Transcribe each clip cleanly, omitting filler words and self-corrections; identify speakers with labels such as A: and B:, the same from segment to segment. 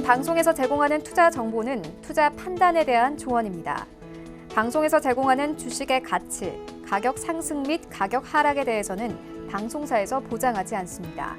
A: 방송에서 제공하는 투자 정보는 투자 판단에 대한 조언입니다. 방송에서 제공하는 주식의 가치, 가격 상승 및 가격 하락에 대해서는 방송사에서 보장하지 않습니다.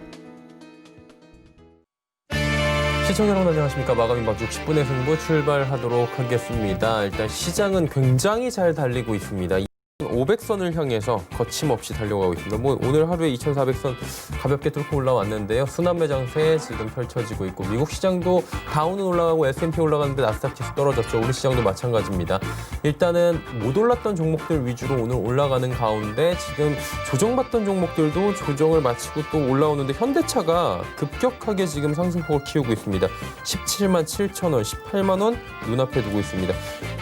B: 시청자 여러분 안녕하십니까. 마감인 밤 60분의 승부 출발하도록 하겠습니다. 일단 시장은 굉장히 잘 달리고 있습니다. 500선을 향해서 거침없이 달려가고 있습니다. 오늘 하루에 2,400선 가볍게 뚫고 올라왔는데요. 순환매 장세 지금 펼쳐지고 있고 미국 시장도 다우는 올라가고 S&P 올라가는데 나스닥 지수 떨어졌죠. 우리 시장도 마찬가지입니다. 일단은 못 올랐던 종목들 위주로 오늘 올라가는 가운데 지금 조정받던 종목들도 조정을 마치고 또 올라오는데 현대차가 급격하게 지금 상승폭을 키우고 있습니다. 17만 7천 원, 18만 원 눈앞에 두고 있습니다.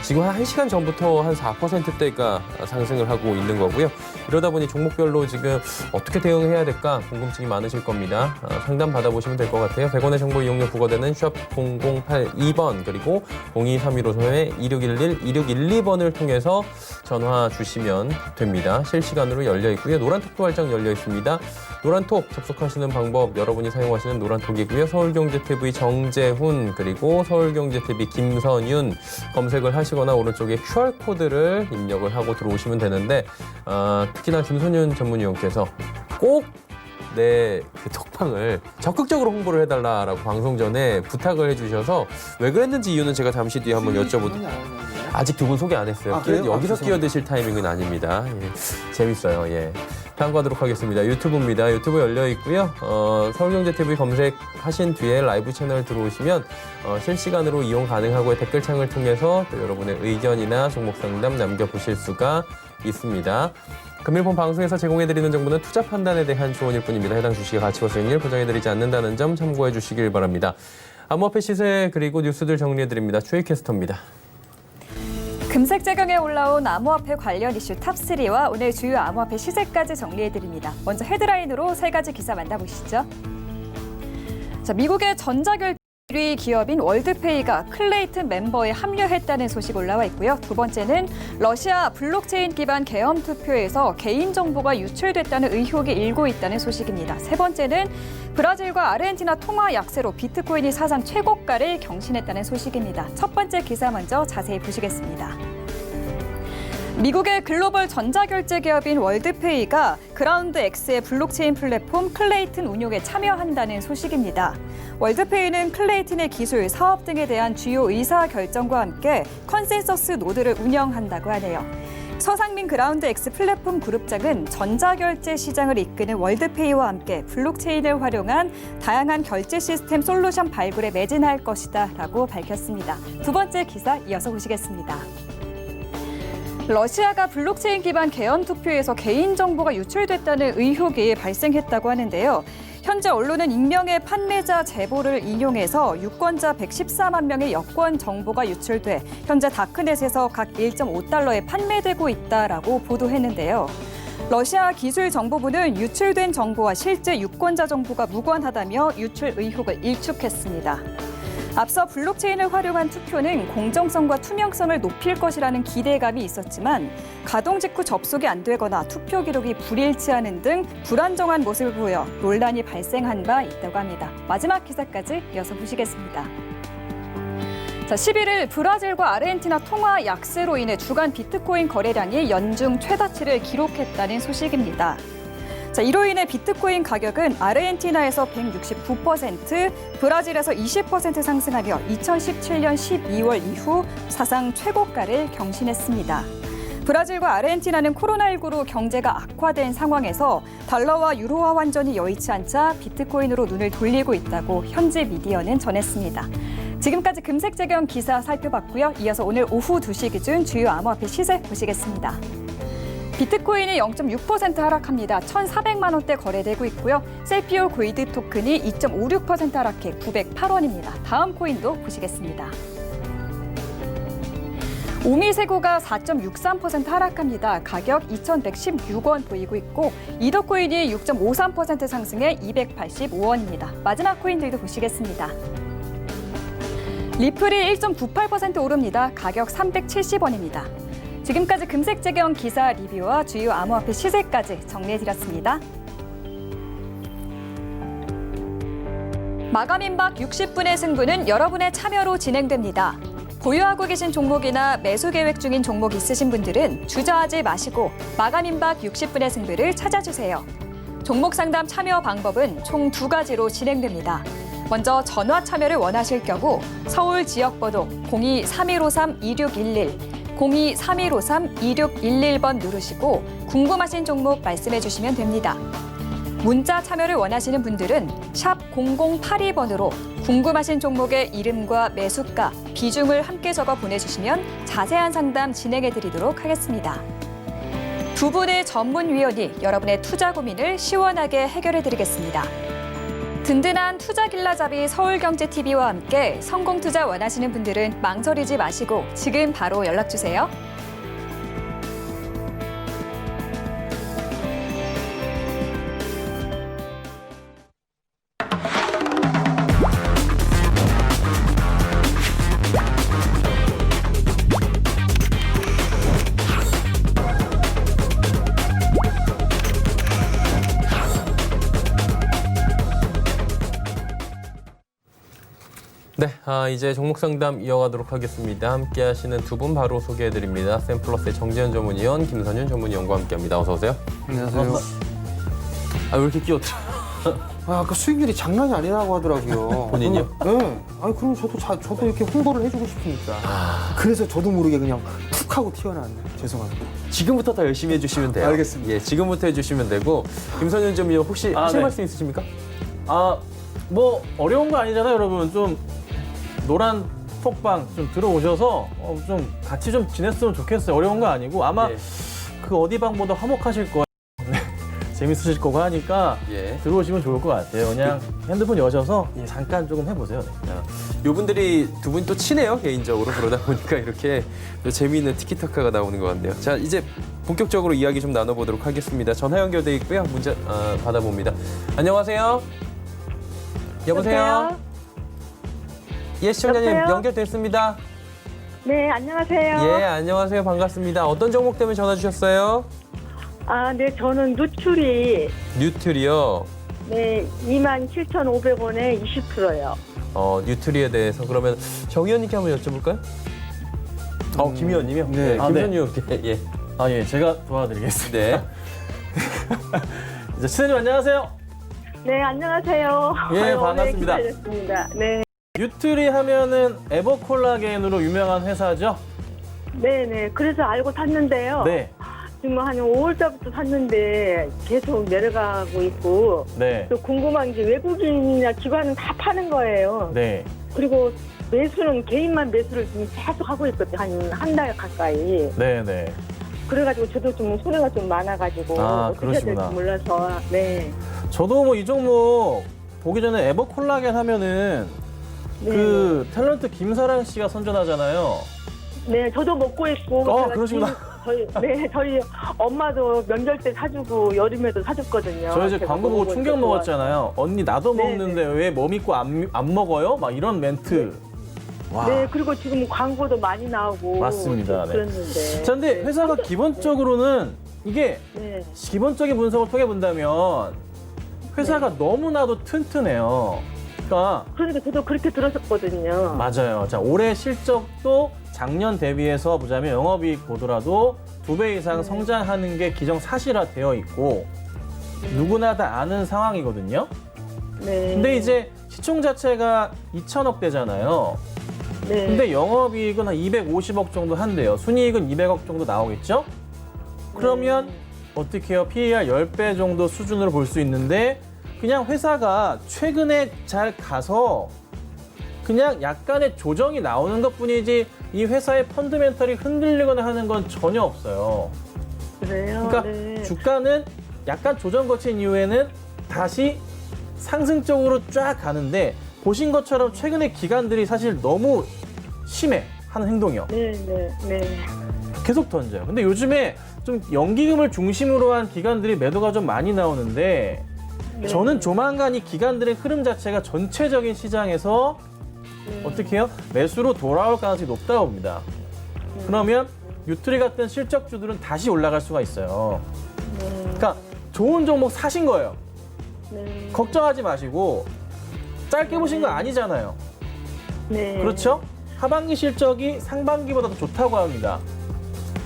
B: 지금 한 1시간 전부터 한 4%대가 상승을 하고 있는 거고요. 이러다 보니 종목별로 지금 어떻게 대응해야 될까 궁금증이 많으실 겁니다. 상담 받아보시면 될 것 같아요. 100원의 정보 이용료 부과되는 샵 0082번 그리고 0231-5611-2612번을 통해서 전화 주시면 됩니다. 실시간으로 열려 있고요. 노란톡도 활짝 열려 있습니다. 노란톡 접속하시는 방법 여러분이 사용하시는 노란톡이고요. 서울경제TV 정재훈 그리고 서울경제TV 김선윤 검색을 하시거나 오른쪽에 QR코드를 입력을 하고 들어오시면 되는데 특히나 김선윤 전문위원께서 꼭 내 그 톡방을 적극적으로 홍보를 해달라라고 방송 전에 부탁을 해주셔서 왜 그랬는지 이유는 제가 잠시 뒤에 한번 여쭤보도록 아직 두 분 소개 안 했어요. 여기서 끼어드실 타이밍은 아닙니다. 예. 재밌어요. 예. 다음 가도록 하겠습니다. 유튜브입니다. 유튜브 열려 있고요. 서울경제TV 검색하신 뒤에 라이브 채널 들어오시면 실시간으로 이용 가능하고 댓글창을 통해서 또 여러분의 의견이나 종목 상담 남겨보실 수가 있습니다. 금일본 방송에서 제공해드리는 정보는 투자 판단에 대한 조언일 뿐입니다. 해당 주식의 가치와 수익률 보장해드리지 않는다는 점 참고해 주시길 바랍니다. 암호화폐 시세 그리고 뉴스들 정리해드립니다. 최익캐스터입니다.
A: 금색재경에 올라온 암호화폐 관련 이슈 탑3와 오늘 주요 암호화폐 시세까지 정리해드립니다. 먼저 헤드라인으로 세 가지 기사 만나보시죠. 자, 미국의 전자결제 1위 기업인 월드페이가 클레이튼 멤버에 합류했다는 소식 올라와 있고요. 두 번째는 러시아 블록체인 기반 계엄 투표에서 개인정보가 유출됐다는 의혹이 일고 있다는 소식입니다. 세 번째는 브라질과 아르헨티나 통화 약세로 비트코인이 사상 최고가를 경신했다는 소식입니다. 첫 번째 기사 먼저 자세히 보시겠습니다. 미국의 글로벌 전자결제 기업인 월드페이가 그라운드 X의 블록체인 플랫폼 클레이튼 운용에 참여한다는 소식입니다. 월드페이는 클레이튼의 기술, 사업 등에 대한 주요 의사결정과 함께 컨센서스 노드를 운영한다고 하네요. 서상민 그라운드 X 플랫폼 그룹장은 전자결제 시장을 이끄는 월드페이와 함께 블록체인을 활용한 다양한 결제 시스템 솔루션 발굴에 매진할 것이다 라고 밝혔습니다. 두 번째 기사 이어서 보시겠습니다. 러시아가 블록체인 기반 계엄 투표에서 개인정보가 유출됐다는 의혹이 발생했다고 하는데요. 현재 언론은 익명의 판매자 제보를 인용해서 유권자 114만 명의 여권 정보가 유출돼 현재 다크넷에서 각 1.5달러에 판매되고 있다라고 보도했는데요. 러시아 기술정보부는 유출된 정보와 실제 유권자 정보가 무관하다며 유출 의혹을 일축했습니다. 앞서 블록체인을 활용한 투표는 공정성과 투명성을 높일 것이라는 기대감이 있었지만 가동 직후 접속이 안 되거나 투표 기록이 불일치하는 등 불안정한 모습을 보여 논란이 발생한 바 있다고 합니다. 마지막 기사까지 이어서 보시겠습니다. 자, 11일 브라질과 아르헨티나 통화 약세로 인해 주간 비트코인 거래량이 연중 최다치를 기록했다는 소식입니다. 자, 이로 인해 비트코인 가격은 아르헨티나에서 169%, 브라질에서 20% 상승하며 2017년 12월 이후 사상 최고가를 경신했습니다. 브라질과 아르헨티나는 코로나19로 경제가 악화된 상황에서 달러와 유로화 환전이 여의치 않자 비트코인으로 눈을 돌리고 있다고 현지 미디어는 전했습니다. 지금까지 금색재경 기사 살펴봤고요. 이어서 오늘 오후 2시 기준 주요 암호화폐 시세 보시겠습니다. 비트코인이 0.6% 하락합니다. 1,400만 원대 거래되고 있고요. 셀피오 골드 토큰이 2.56% 하락해 908원입니다. 다음 코인도 보시겠습니다. 오미세고가 4.63% 하락합니다. 가격 2,116원 보이고 있고 이더코인이 6.53% 상승해 285원입니다. 마지막 코인들도 보시겠습니다. 리플이 1.98% 오릅니다. 가격 370원입니다. 지금까지 금색재경 기사 리뷰와 주요 암호화폐 시세까지 정리해드렸습니다. 마감 임박 60분의 승부는 여러분의 참여로 진행됩니다. 보유하고 계신 종목이나 매수 계획 중인 종목 있으신 분들은 주저하지 마시고 마감 임박 60분의 승부를 찾아주세요. 종목 상담 참여 방법은 총 2가지로 진행됩니다. 먼저 전화 참여를 원하실 경우 서울 지역번호 02-3153-2611, 02-3153-2611번 누르시고 궁금하신 종목 말씀해 주시면 됩니다. 문자 참여를 원하시는 분들은 샵 0082번으로 궁금하신 종목의 이름과 매수가, 비중을 함께 적어 보내주시면 자세한 상담 진행해 드리도록 하겠습니다. 두 분의 전문위원이 여러분의 투자 고민을 시원하게 해결해 드리겠습니다. 든든한 투자 길라잡이 서울경제TV와 함께 성공 투자 원하시는 분들은 망설이지 마시고 지금 바로 연락 주세요.
B: 네, 이제 종목 상담 이어가도록 하겠습니다. 함께 하시는 두 분 바로 소개해드립니다. 샘플러스의 정재현 전문위원, 김선윤 전문위원과 함께합니다. 어서 오세요.
C: 안녕하세요.
B: 왜 이렇게 끼어들어?
C: 아까 수익률이 장난이 아니라고 하더라고요.
B: 본인이요?
C: 네. 아니 그럼 저도 이렇게 홍보를 해주고 싶으니까. 그래서 저도 모르게 그냥 툭 하고 튀어나왔네요. 죄송합니다.
B: 지금부터 더 열심히 해주시면 돼요.
C: 알겠습니다.
B: 예, 지금부터 해주시면 되고 전문위원 전문위원 혹시 하실
D: 네.
B: 말씀 있으십니까?
D: 뭐 어려운 거 아니잖아요, 여러분. 좀 노란 톡방 좀 들어오셔서 좀 같이 좀 지냈으면 좋겠어요. 어려운 거 아니고 아마
B: 예.
D: 그 어디 방보다 화목하실 거예요. 재밌으실 거고 하니까
B: 예.
D: 들어오시면 좋을 것 같아요. 그냥 핸드폰 여셔서 잠깐 조금 해보세요. 네.
B: 요분들이 두 분이 또 친해요, 개인적으로. 그러다 보니까 이렇게 또 재미있는 티키타카가 나오는 것 같네요. 자, 이제 본격적으로 이야기 좀 나눠보도록 하겠습니다. 전화 연결돼 있고요. 문자 받아봅니다. 안녕하세요. 여보세요? 예, 시청자님
E: 여보세요?
B: 연결됐습니다.
E: 네, 안녕하세요.
B: 예, 안녕하세요. 반갑습니다. 어떤 종목 때문에 전화 주셨어요?
E: 네, 저는 누출이
B: 뉴트리요.
E: 네, 27,500원에 20%요.
B: 뉴트리에 대해서 그러면 정 의원님께 한번 여쭤볼까요? 김 의원님이요?
C: 네.
B: 김선
D: 네.
B: 의원께. 예.
D: 예, 제가 도와드리겠습니다.
B: 네.
D: 이제 시선님 안녕하세요.
E: 네, 안녕하세요.
D: 예, 반갑습니다.
E: 오래 기다렸습니다. 네,
D: 뉴트리 하면은 에버콜라겐으로 유명한 회사죠?
E: 네. 그래서 알고 샀는데요.
D: 네.
E: 지금 한 5월 달부터 샀는데 계속 내려가고 있고
D: 네.
E: 또 궁금한 게 외국인이나 기관은 다 파는 거예요.
D: 네.
E: 그리고 매수는 개인만 매수를 지금 계속 하고 있거든요. 한 달 가까이.
D: 네.
E: 그래가지고 저도 좀 손해가 좀 많아가지고 어떻게 해야 될지
D: 그러시구나.
E: 몰라서 네.
D: 저도 뭐 이 종목 보기 전에 에버콜라겐 하면은
E: 네.
D: 그 탤런트 김사랑 씨가 선전하잖아요.
E: 네, 저도 먹고 있고. 제가
D: 그러시구나.
E: 저희 엄마도 명절 때 사주고 여름에도 사줬거든요.
D: 저 이제
E: 제가
D: 광고 보고
E: 먹어본
D: 충격
E: 게
D: 먹었잖아요. 언니 나도
E: 네,
D: 먹는데 왜 뭐 믿고 안 먹어요? 막 이런 멘트. 와.
E: 네, 그리고 지금 광고도 많이 나오고.
D: 맞습니다. 네.
E: 그랬는데.
D: 자, 근데
E: 네.
D: 회사가 기본적으로는 이게
E: 네.
D: 기본적인 분석을 통해 본다면 회사가 너무나도 튼튼해요. 그러니까
E: 그러니까 저도 그렇게 들었었거든요.
D: 맞아요. 자, 올해 실적도 작년 대비해서 보자면 영업이익 보더라도 2배 이상 성장하는 게 기정사실화되어 있고 누구나 다 아는 상황이거든요.
E: 네.
D: 근데 이제 시총 자체가 2천억 대잖아요.
E: 네.
D: 근데 영업이익은 한 250억 정도 한대요. 순이익은 200억 정도 나오겠죠? 그러면 어떻게 해요? PER 10배 정도 수준으로 볼 수 있는데 그냥 회사가 최근에 잘 가서 그냥 약간의 조정이 나오는 것뿐이지 이 회사의 펀드멘털이 흔들리거나 하는 건 전혀 없어요.
E: 그래요.
D: 그러니까
E: 네.
D: 주가는 약간 조정 거친 이후에는 다시 상승적으로 쫙 가는데 보신 것처럼 최근에 기관들이 사실 너무 심해 하는 행동이요.
E: 네.
D: 계속 던져요. 근데 요즘에 좀 연기금을 중심으로 한 기관들이 매도가 좀 많이 나오는데
E: 네.
D: 저는 조만간 이 기관들의 흐름 자체가 전체적인 시장에서 어떻게 해요? 매수로 돌아올 가능성이 높다고 봅니다. 그러면 뉴트리 같은 실적주들은 다시 올라갈 수가 있어요. 그러니까 좋은 종목 사신 거예요.
E: 네.
D: 걱정하지 마시고 짧게 보신 거 아니잖아요.
E: 네.
D: 그렇죠? 하반기 실적이 상반기보다 더 좋다고 합니다.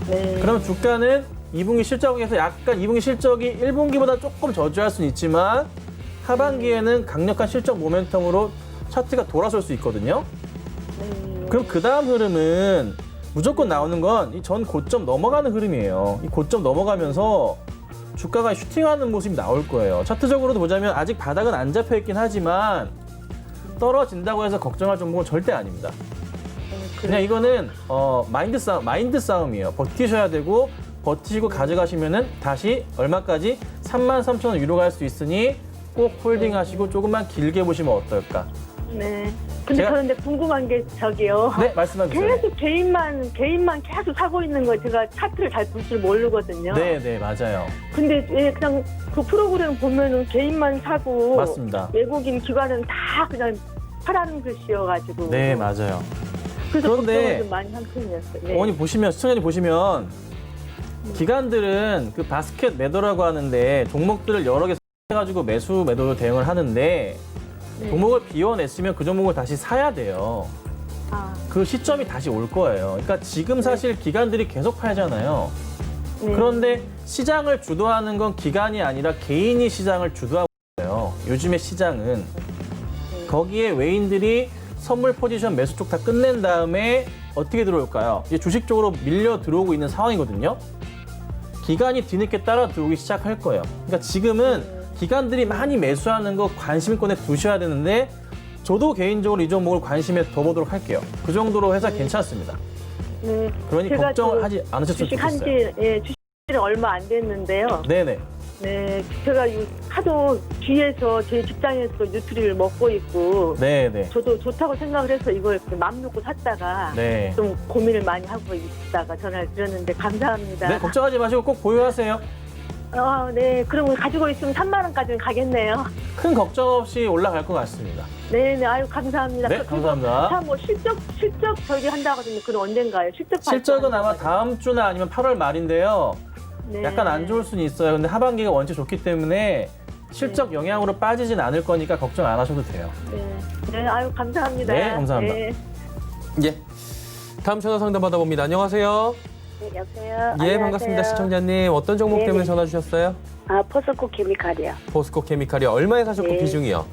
E: 네.
D: 그러면 주가는 2분기 실적에서 약간 2분기 실적이 1분기보다 조금 저조할 수는 있지만 하반기에는 강력한 실적 모멘텀으로 차트가 돌아설 수 있거든요. 그럼 그 다음 흐름은 무조건 나오는 건 이 전 고점 넘어가는 흐름이에요. 이 고점 넘어가면서 주가가 슈팅하는 모습이 나올 거예요. 차트적으로도 보자면 아직 바닥은 안 잡혀 있긴 하지만 떨어진다고 해서 걱정할 종목은 절대 아닙니다. 그냥 이거는 마인드 싸움이에요. 버티셔야 되고 버티시고 가져가시면은 다시 얼마까지 33,000원 위로 갈 수 있으니 꼭 홀딩하시고 조금만 길게 보시면 어떨까?
E: 네. 근데
D: 제가-
E: 그런데 궁금한 게 저기요.
D: 네, 말씀해 주세요.
E: 계속 개인만 계속 사고 있는 거 제가 차트를 잘 볼 줄 모르거든요.
D: 네, 네, 맞아요.
E: 근데 왜 그냥 그 프로그램 보면은 개인만 사고
D: 맞습니다.
E: 외국인 기관은 다 그냥 파라는 글씨여가지고.
D: 네, 맞아요.
E: 그래서
D: 그런데
E: 걱정을 좀 많이 한 편이었어요. 네.
D: 어머니 보시면 시청자님 보시면 기관들은 그 바스켓 매도라고 하는데 종목들을 여러 개 해가지고 매도로 대응을 하는데
E: 네.
D: 종목을 비워냈으면 그 종목을 다시 사야 돼요.
E: 아,
D: 그 시점이 다시 올 거예요. 그러니까 지금 사실 기관들이 계속 팔잖아요.
E: 네.
D: 그런데 시장을 주도하는 건 기관이 아니라 개인이 시장을 주도하고 있어요. 요즘의 시장은. 거기에 외인들이 선물 포지션 매수 쪽 다 끝낸 다음에 어떻게 들어올까요? 이제 주식 쪽으로 밀려 들어오고 있는 상황이거든요. 기관이 뒤늦게 따라 들어오기 시작할 거예요. 그러니까 지금은 기관들이 많이 매수하는 거 관심권에 두셔야 되는데 저도 개인적으로 이 종목을 관심에 둬보도록 할게요. 그 정도로 회사 괜찮습니다.
E: 네.
D: 그러니
E: 제가
D: 걱정을
E: 그
D: 하지 않으셨으면
E: 주식
D: 좋겠어요.
E: 주식은 얼마 안 됐는데요.
D: 네네.
E: 네, 제가 하도 뒤에서 제 직장에서 뉴트리를 먹고 있고
D: 네네.
E: 저도 좋다고 생각을 해서 이걸 맘 놓고 샀다가
D: 네.
E: 좀 고민을 많이 하고 있다가 전화를 드렸는데 감사합니다.
D: 네, 걱정하지 마시고 꼭 보유하세요.
E: 네, 그럼 가지고 있으면 3만 원까지는 가겠네요.
D: 큰 걱정 없이 올라갈 것 같습니다.
E: 네, 아유 감사합니다.
D: 네, 감사합니다.
E: 참 뭐 실적 저기 한다고 하던데 그건 언젠가요?
D: 실적은 아마
E: 발표한다고
D: 다음 주나 아니면 8월 말인데요.
E: 네.
D: 약간 안 좋을 수는 있어요. 근데 하반기가 원체 좋기 때문에 실적 영향으로 빠지진 않을 거니까 걱정 안 하셔도 돼요.
E: 네, 아유 감사합니다.
D: 네, 감사합니다.
E: 네,
B: 예. 다음 전화 상담 받아봅니다. 안녕하세요.
F: 네, 여보세요.
B: 예,
F: 안녕하세요.
B: 반갑습니다. 시청자님. 어떤 종목 때문에
F: 네네.
B: 전화 주셨어요?
F: 포스코 케미칼이요.
B: 포스코 케미칼이요. 얼마에 사셨고
F: 네.
B: 비중이요?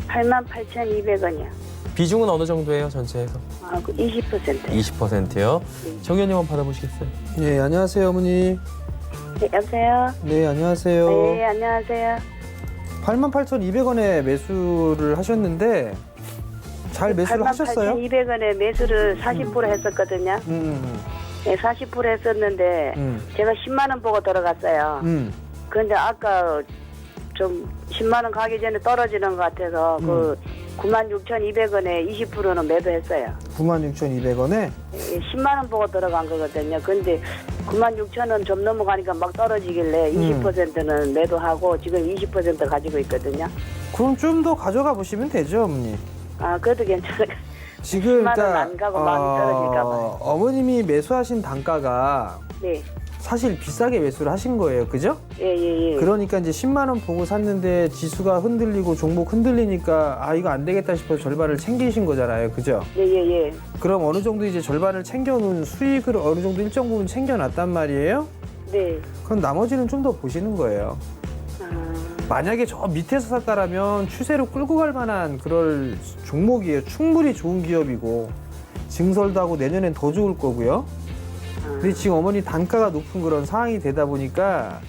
F: 88,200원이요.
B: 비중은 어느 정도예요, 전체에서?
F: 20%.
B: 20%요.
F: 네.
B: 정 의원님 한번 받아보시겠어요?
C: 예, 안녕하세요, 어머니.
F: 네, 여보세요.
C: 네, 안녕하세요.
F: 네, 안녕하세요.
C: 88,200원에 매수를 하셨는데 잘 매수를 하셨어요?
F: 88,200원에 매수를 40% 했었거든요. 네, 40% 했었는데 제가 10만 원 보고 들어갔어요. 그런데 아까 좀 10만 원 가기 전에 떨어지는 것 같아서 그 96,200원에 20%는 매도했어요.
C: 96,200원에?
F: 10만 원 보고 들어간 거거든요. 근데 96,000원 좀 넘어가니까 막 떨어지길래 20%는 매도하고 지금 20% 가지고 있거든요.
C: 그럼 좀 더 가져가 보시면 되죠, 어머니.
F: 그래도 괜찮아요.
C: 지금
F: 10만 원 안 가고 마음이 떨어질까 봐요.
C: 어머님이 매수하신 단가가
F: 네.
C: 사실 비싸게 매수를 하신 거예요, 그죠?
F: 예.
C: 그러니까 이제 10만 원 보고 샀는데 지수가 흔들리고 종목 흔들리니까 이거 안 되겠다 싶어서 절반을 챙기신 거잖아요, 그죠?
F: 예.
C: 그럼 어느 정도 이제 절반을 챙겨놓은 수익을 어느 정도 일정 부분 챙겨놨단 말이에요?
F: 네.
C: 그럼 나머지는 좀 더 보시는 거예요. 만약에 저 밑에서 샀다라면 추세로 끌고 갈 만한 그럴 종목이에요. 충분히 좋은 기업이고 증설도 하고 내년엔 더 좋을 거고요. 근데 지금 어머니 단가가 높은 그런 상황이 되다 보니까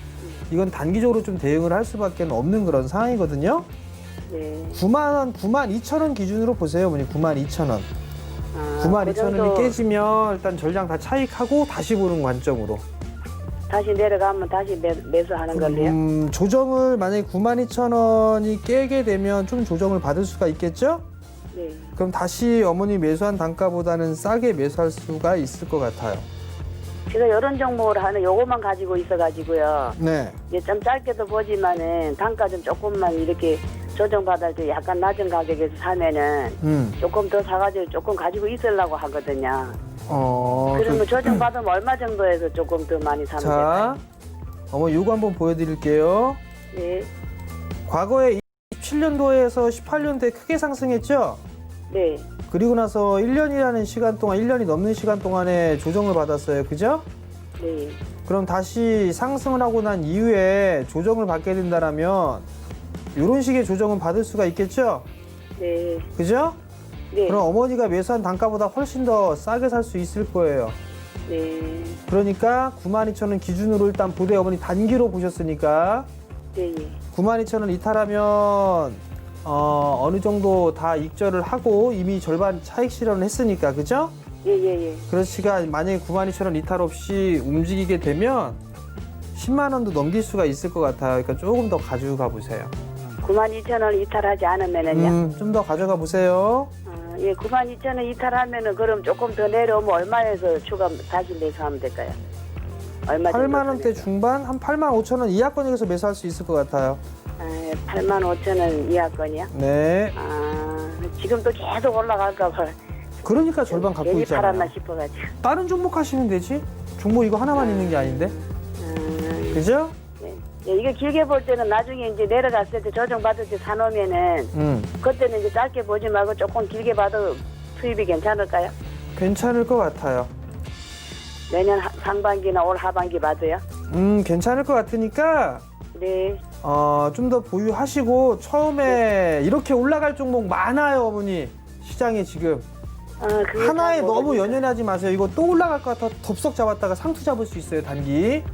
C: 이건 단기적으로 좀 대응을 할 수밖에 없는 그런 상황이거든요.
F: 네.
C: 92,000원 기준으로 보세요, 어머니. 92,000원.
F: 그
C: 92,000원이
F: 정도
C: 깨지면 일단 전량 다 차익하고 다시 보는 관점으로.
F: 다시 내려가면 다시 매수하는 걸로요?
C: 조정을 만약에 92,000원이 깨게 되면 좀 조정을 받을 수가 있겠죠?
F: 네.
C: 그럼 다시 어머니 매수한 단가보다는 싸게 매수할 수가 있을 것 같아요.
F: 제가 이런 종목을 하는 요것만 가지고 있어가지고요.
C: 네.
F: 이제 좀 짧게도 보지만은 단가 좀 조금만 이렇게 조정받을 때 약간 낮은 가격에서 사면은 조금 더 사가지고 조금 가지고 있으려고 하거든요. 그러면 조정받으면 얼마 정도에서 조금 더 많이 사면 될까요?
C: 자, 어머니 요거 한번 보여드릴게요.
F: 네.
C: 과거에 17년도에서 18년도에 크게 상승했죠?
E: 네.
C: 그리고 나서 1년이라는 시간 동안, 1년이 넘는 시간 동안에 조정을 받았어요. 그죠?
E: 네.
C: 그럼 다시 상승을 하고 난 이후에 조정을 받게 된다면 이런 식의 조정은 받을 수가 있겠죠?
E: 네.
C: 그죠?
E: 네.
C: 그럼 어머니가 매수한 단가보다 훨씬 더 싸게 살 수 있을 거예요.
E: 네.
C: 그러니까 92,000원 기준으로 일단 보되 어머니 단기로 보셨으니까
E: 네.
C: 92,000원 이탈하면 어느 정도 다 익절을 하고 이미 절반 차익 실현을 했으니까 그죠?
E: 예.
C: 그렇지가 만약에 92,000원 이탈 없이 움직이게 되면 10만 원도 넘길 수가 있을 것 같아요. 그러니까 조금 더 가지고 가보세요.
E: 92,000원 이탈하지 않으면은요?
C: 좀 더 가져가 보세요.
E: 예, 92,000원 이탈하면은 그럼 조금 더 내려오면 얼마에서 추가 다시 매수하면 될까요? 얼마 정도
C: 8만 원대 중반 한 8만 5천 원 이하권에서 매수할 수 있을 것 같아요.
E: 85,000원 이하권이요?
C: 네.
E: 지금 또 계속 올라갈까 봐.
C: 그러니까 절반 갖고
E: 괜히
C: 있잖아요.
E: 팔았나 싶어가지고.
C: 다른 종목 하시면 되지. 종목 이거 하나만 있는 게 아닌데. 그죠?
E: 네. 예, 이게 길게 볼 때는 나중에 이제 내려갔을 때 조정 받을 때 사놓으면은 그때는 이제 짧게 보지 말고 조금 길게 봐도 수입이 괜찮을까요?
C: 괜찮을 것 같아요.
E: 내년 상반기나 올 하반기 봐도요?
C: 괜찮을 것 같으니까
E: 네.
C: 좀 더 보유하시고 처음에 이렇게 올라갈 종목 많아요, 어머니. 시장에 지금
E: 그게
C: 하나에
E: 잘
C: 너무
E: 모르겠어요.
C: 연연하지 마세요. 이거 또 올라갈 것 같아 덥석 잡았다가 상투 잡을 수 있어요, 단기.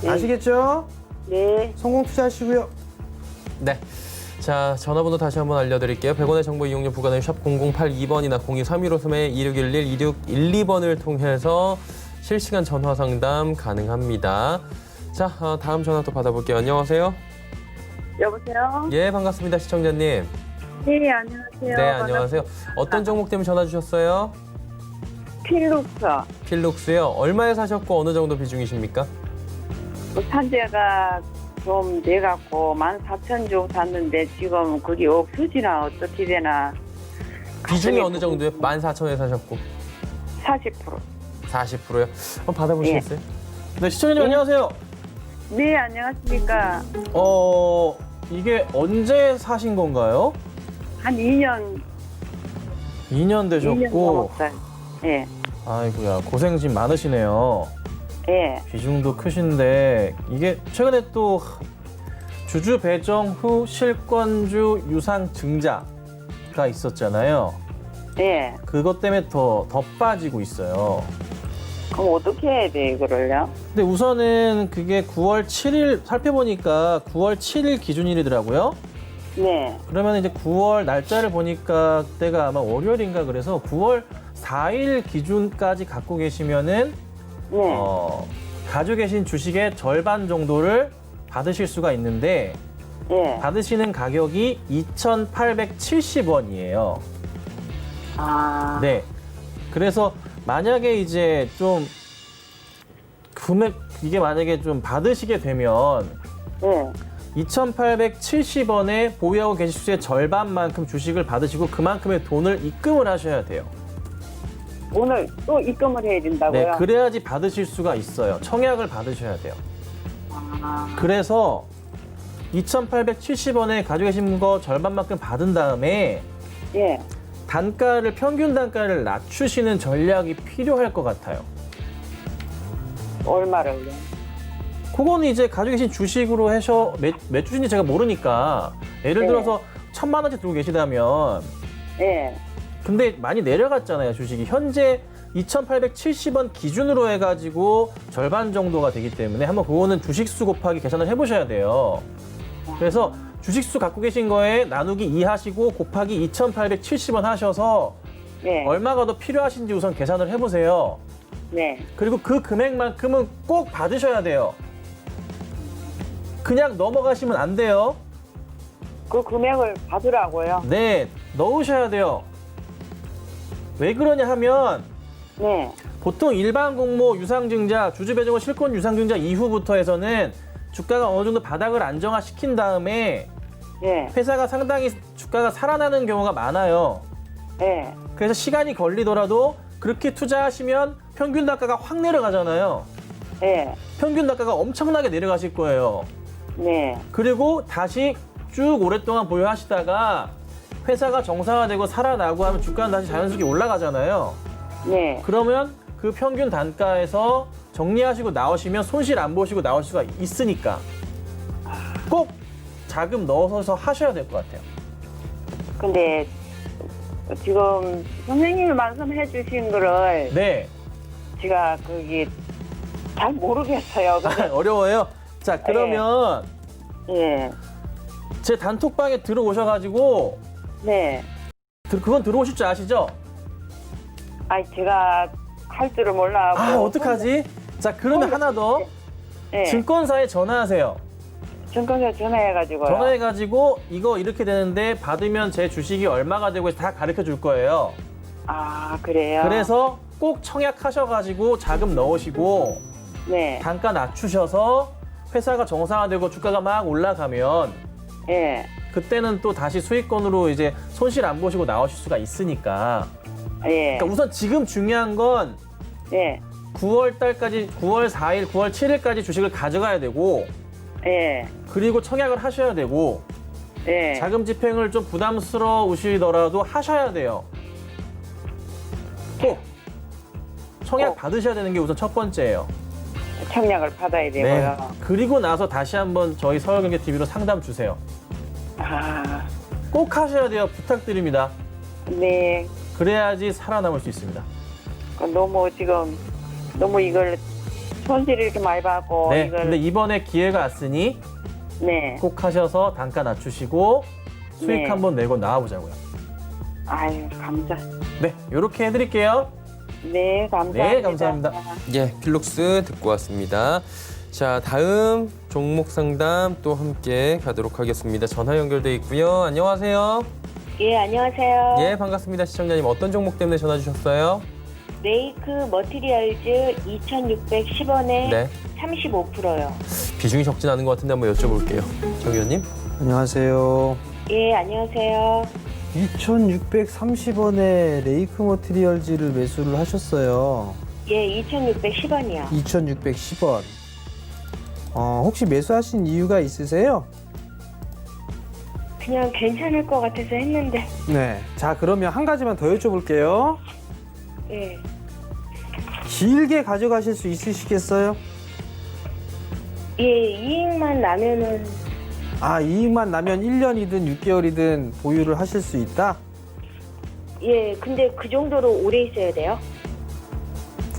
E: 네.
C: 아시겠죠?
E: 네.
C: 성공 투자하시고요.
B: 네. 자, 전화번호 다시 한번 알려드릴게요. 100원의 정보 이용료 부과는 샵 0082번이나 023153-2611-2612번을 통해서 실시간 전화 상담 가능합니다. 자, 다음 전화 또 받아볼게요. 안녕하세요.
E: 여보세요?
B: 예, 반갑습니다. 시청자님.
E: 네, 안녕하세요.
B: 네, 안녕하세요. 어떤 종목 때문에 전화 주셨어요?
E: 필룩스.
B: 필룩스요. 얼마에 사셨고 어느 정도 비중이십니까?
G: 산재가 좀 돼갖고 14,000 주고 샀는데 지금 그게 없어지나 어떻게 되나.
B: 비중이 어느 정도요? 14,000원에 사셨고.
G: 40%.
B: 40%요? 한번 받아보시겠어요?
D: 네, 시청자님 안녕하세요.
G: 네, 안녕하십니까.
D: 이게 언제 사신 건가요?
G: 한 2년
D: 2년 되셨고.
G: 넘었어요. 예.
D: 아이고야, 고생 좀 많으시네요.
G: 예.
D: 비중도 크신데 이게 최근에 또 주주 배정 후 실권주 유상 증자가 있었잖아요.
G: 예.
D: 그것 때문에 더 빠지고 있어요.
G: 그럼 어떻게 해야 돼, 이거를요?
D: 근데 우선은 그게 9월 7일 살펴보니까 9월 7일 기준일이더라고요.
G: 네.
D: 그러면 이제 9월 날짜를 보니까 그때가 아마 월요일인가 그래서 9월 4일 기준까지 갖고 계시면은
G: 네.
D: 가지고 계신 주식의 절반 정도를 받으실 수가 있는데
G: 예.
D: 받으시는 가격이 2,870원이에요.
G: 아.
D: 네. 그래서 만약에 이제 좀 금액 이게 만약에 좀 받으시게 되면
G: 예.
D: 2,870원에 보유하고 계신 주식의 절반만큼 주식을 받으시고 그만큼의 돈을 입금을 하셔야 돼요.
G: 오늘 또 입금을 해야 된다고요?
D: 네, 그래야지 받으실 수가 있어요. 청약을 받으셔야 돼요.
G: 아.
D: 그래서 2,870원에 가지고 계신 거 절반만큼 받은 다음에
G: 예.
D: 평균 단가를 낮추시는 전략이 필요할 것 같아요.
G: 얼마를요?
D: 그거는 이제 가지고 계신 주식으로 해서 몇 주인지 제가 모르니까 예를
G: 네.
D: 들어서 1,000만 원치 들고 계시다면
G: 예.
D: 근데 많이 내려갔잖아요, 주식이. 현재 2,870원 기준으로 해가지고 절반 정도가 되기 때문에 한번 그거는 주식수 곱하기 계산을 해보셔야 돼요. 그래서 주식수 갖고 계신 거에 나누기 2 하시고 곱하기 2,870원 하셔서
G: 예.
D: 얼마가 더 필요하신지 우선 계산을 해보세요.
G: 네.
D: 그리고 그 금액만큼은 꼭 받으셔야 돼요. 그냥 넘어가시면 안 돼요.
G: 그 금액을 받으라고요?
D: 네, 넣으셔야 돼요. 왜 그러냐 하면
G: 네.
D: 보통 일반 공모 유상증자, 주주배정후 실권 유상증자 이후부터 해서는 주가가 어느 정도 바닥을 안정화시킨 다음에
G: 예.
D: 회사가 상당히 주가가 살아나는 경우가 많아요.
G: 예.
D: 그래서 시간이 걸리더라도 그렇게 투자하시면 평균 단가가 확 내려가잖아요.
G: 예.
D: 평균 단가가 엄청나게 내려가실 거예요.
G: 네.
D: 그리고 다시 쭉 오랫동안 보유하시다가 회사가 정상화되고 살아나고 하면 주가는 다시 자연스럽게 올라가잖아요.
G: 네.
D: 그러면 그 평균 단가에서 정리하시고 나오시면 손실 안 보시고 나올 수가 있으니까 꼭 자금 넣어서 하셔야 될 것 같아요.
G: 근데 지금 선생님이 말씀해 주신 거를
D: 네.
G: 제가 그게 잘 모르겠어요. 근데
D: 어려워요. 자, 그러면
G: 예.
D: 제 단톡방에 들어오셔가지고
G: 네.
D: 그건 들어오실 줄 아시죠?
G: 아니 제가 할 줄을 몰라고.
D: 아, 어떡하지? 자, 그러면 하나 더.
G: 네.
D: 증권사에 전화하세요.
G: 증권사 전화해가지고요.
D: 전화해가지고 이거 이렇게 되는데 받으면 제 주식이 얼마가 되고 다 가르쳐 줄 거예요.
G: 아 그래요?
D: 그래서 꼭 청약하셔가지고 자금 넣으시고
G: 네.
D: 단가 낮추셔서 회사가 정상화되고 주가가 막 올라가면
G: 예.
D: 그때는 또 다시 수익권으로 이제 손실 안 보시고 나오실 수가 있으니까.
G: 예.
D: 그러니까 우선 지금 중요한 건
G: 예.
D: 9월 달까지, 9월 4일, 9월 7일까지 주식을 가져가야 되고
G: 예.
D: 그리고 청약을 하셔야 되고
G: 예.
D: 자금 집행을 좀 부담스러우시더라도 하셔야 돼요. 꼭 청약 받으셔야 되는 게 우선 첫 번째예요.
G: 청약을 받아야 되고요.
D: 네. 그리고 나서 다시 한번 저희 서울경제TV로 상담 주세요.
G: 아.
D: 꼭 하셔야 돼요. 부탁드립니다.
G: 네.
D: 그래야지 살아남을 수 있습니다.
G: 너무 지금 너무 이걸 손실을 이렇게 많이 받고
D: 네.
G: 이걸
D: 근데 이번에 기회가 왔으니
G: 네.
D: 꼭 하셔서 단가 낮추시고 수익
G: 네.
D: 한번 내고 나와보자고요.
G: 아유 감사.
D: 네. 이렇게 해드릴게요.
G: 네 감사합니다.
D: 네, 감사합니다.
B: 예, 필록스 듣고 왔습니다. 자, 다음 종목 상담 또 함께 가도록 하겠습니다. 전화 연결돼 있고요. 안녕하세요.
F: 예, 안녕하세요.
B: 예, 반갑습니다. 시청자님 어떤 종목 때문에 전화 주셨어요?
F: 레이크 머티리얼즈 2,610원에
B: 네.
F: 35%요.
B: 비중이 적진 않은 것 같은데 한번 여쭤볼게요. 정 의원님.
C: 안녕하세요.
F: 예, 안녕하세요.
C: 2,630원에 레이크 머티리얼즈를 매수를 하셨어요.
F: 예, 2,610원이요.
C: 2,610원. 혹시 매수하신 이유가 있으세요?
F: 그냥 괜찮을 것 같아서 했는데.
C: 네. 자, 그러면 한 가지만 더 여쭤볼게요.
F: 예.
C: 길게 가져가실 수 있으시겠어요?
F: 예, 이익만 나면은
C: 이익만 나면 1년이든 6개월이든 보유를 하실 수 있다?
F: 예, 근데 그 정도로 오래 있어야 돼요?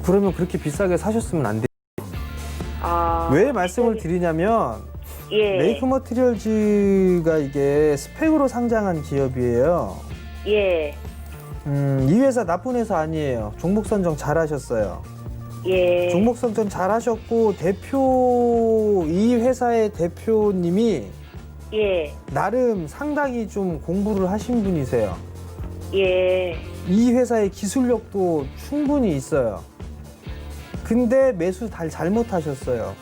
C: 그러면 그렇게 비싸게 사셨으면 안 돼요.
F: 아.
C: 왜 말씀을 드리냐면
F: 예.
C: 레이크 머티리얼즈가 이게 스펙으로 상장한 기업이에요.
F: 예.
C: 이 회사 나쁜 회사 아니에요. 종목 선정 잘 하셨어요.
F: 예.
C: 종목 선정 잘 하셨고 이 회사의 대표님이
F: 예.
C: 나름 상당히 좀 공부를 하신 분이세요.
F: 예.
C: 이 회사의 기술력도 충분히 있어요. 근데 매수 잘못하셨어요.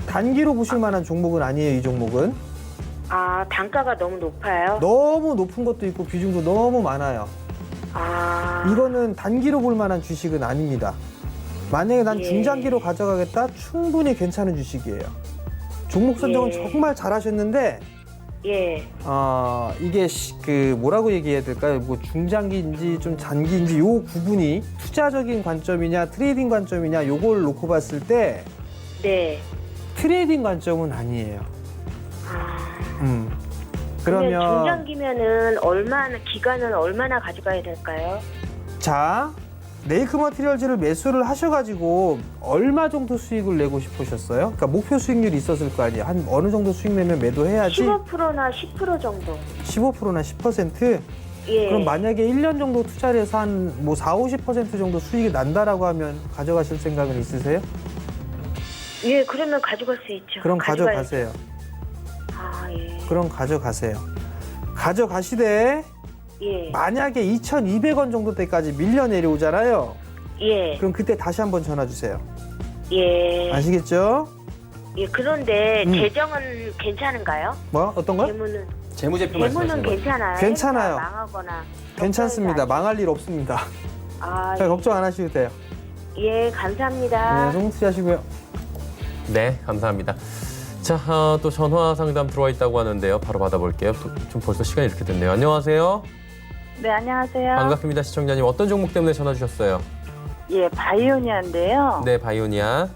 C: 단기로 보실 만한 종목은 아니에요, 이 종목은.
F: 아, 단가가 너무 높아요?
C: 너무 높은 것도 있고 비중도 너무 많아요.
F: 아.
C: 이거는 단기로 볼 만한 주식은 아닙니다. 만약에 난
F: 예.
C: 중장기로 가져가겠다? 충분히 괜찮은 주식이에요. 종목 선정은
F: 예.
C: 정말 잘하셨는데
F: 예.
C: 이게 뭐라고 얘기해야 될까요? 뭐 중장기인지 좀 장기인지 요 구분이 투자적인 관점이냐 트레이딩 관점이냐 요걸 놓고 봤을 때
F: 네.
C: 트레이딩 관점은 아니에요.
F: 아.
C: 그러면
F: 중장기면은 기간은 얼마나 가져가야 될까요?
C: 자, 레이크 머티리얼즈를 매수를 하셔가지고 얼마 정도 수익을 내고 싶으셨어요? 그러니까 목표 수익률이 있었을 거 아니에요. 한 어느 정도 수익 내면 매도해야지.
F: 15%나 10% 정도.
C: 15%나 10%?
F: 예.
C: 그럼 만약에 1년 정도 투자를 해서 한 뭐 50% 정도 수익이 난다라고 하면 가져가실 생각은 있으세요?
F: 예, 그러면 가져갈 수 있죠.
C: 그럼
F: 가져가야죠.
C: 가져가세요.
F: 아, 예.
C: 그럼 가져가세요. 가져가시되
F: 예.
C: 만약에 2,200원 정도 때까지 밀려 내려오잖아요.
F: 예.
C: 그럼 그때 다시 한번 전화 주세요.
F: 예.
C: 아시겠죠?
F: 예, 그런데
C: 음.
F: 재정은 괜찮은가요?
C: 뭐 어떤 거요?
B: 재무제표
F: 재무는
B: 말씀하시는 거예요?
F: 괜찮아요.
C: 괜찮아요.
F: 회사가 망하거나.
C: 괜찮습니다.
F: 그런 거
C: 망할 일 없습니다.
F: 아,
C: 자, 걱정 안 하셔도 돼요.
F: 예, 감사합니다.
C: 네, 송투자하시고요.
B: 네, 감사합니다. 자, 또 전화 상담 들어와 있다고 하는데요. 바로 받아볼게요. 좀 벌써 시간이 이렇게 됐네요. 안녕하세요.
F: 네, 안녕하세요.
B: 반갑습니다. 시청자님. 어떤 종목 때문에 전화 주셨어요?
F: 예, 바이오니아인데요.
B: 네, 바이오니아.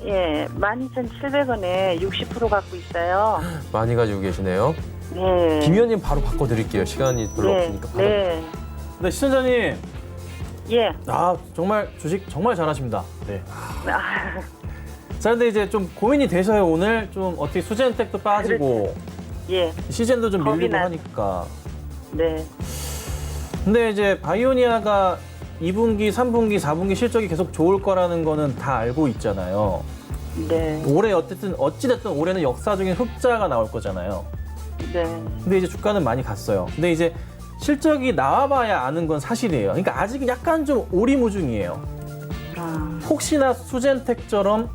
F: 예, 12,700원에 60% 갖고 있어요.
B: 많이 가지고 계시네요.
F: 네.
B: 김 의원님 바로 바꿔드릴게요. 시간이 별로
F: 네,
B: 없으니까. 바로.
F: 네.
D: 네, 시청자님.
F: 예.
D: 정말 주식 정말 잘하십니다. 네.
F: 아,
D: 자, 근데 이제 좀 고민이 되셔요. 오늘 좀 어떻게 수젠텍도 빠지고
F: 예,
D: 시젠도 좀
F: 겁이
D: 밀리고
F: 나-
D: 하니까.
F: 네.
D: 근데 이제 바이오니아가 2분기, 3분기, 4분기 실적이 계속 좋을 거라는 거는 다 알고 있잖아요.
F: 네.
D: 올해 어찌됐든 올해는 역사적인 흑자가 나올 거잖아요.
F: 네.
D: 근데 이제 주가는 많이 갔어요. 근데 이제 실적이 나와봐야 아는 건 사실이에요. 그러니까 아직 약간 좀 오리무중이에요.
F: 아,
D: 혹시나 수젠텍처럼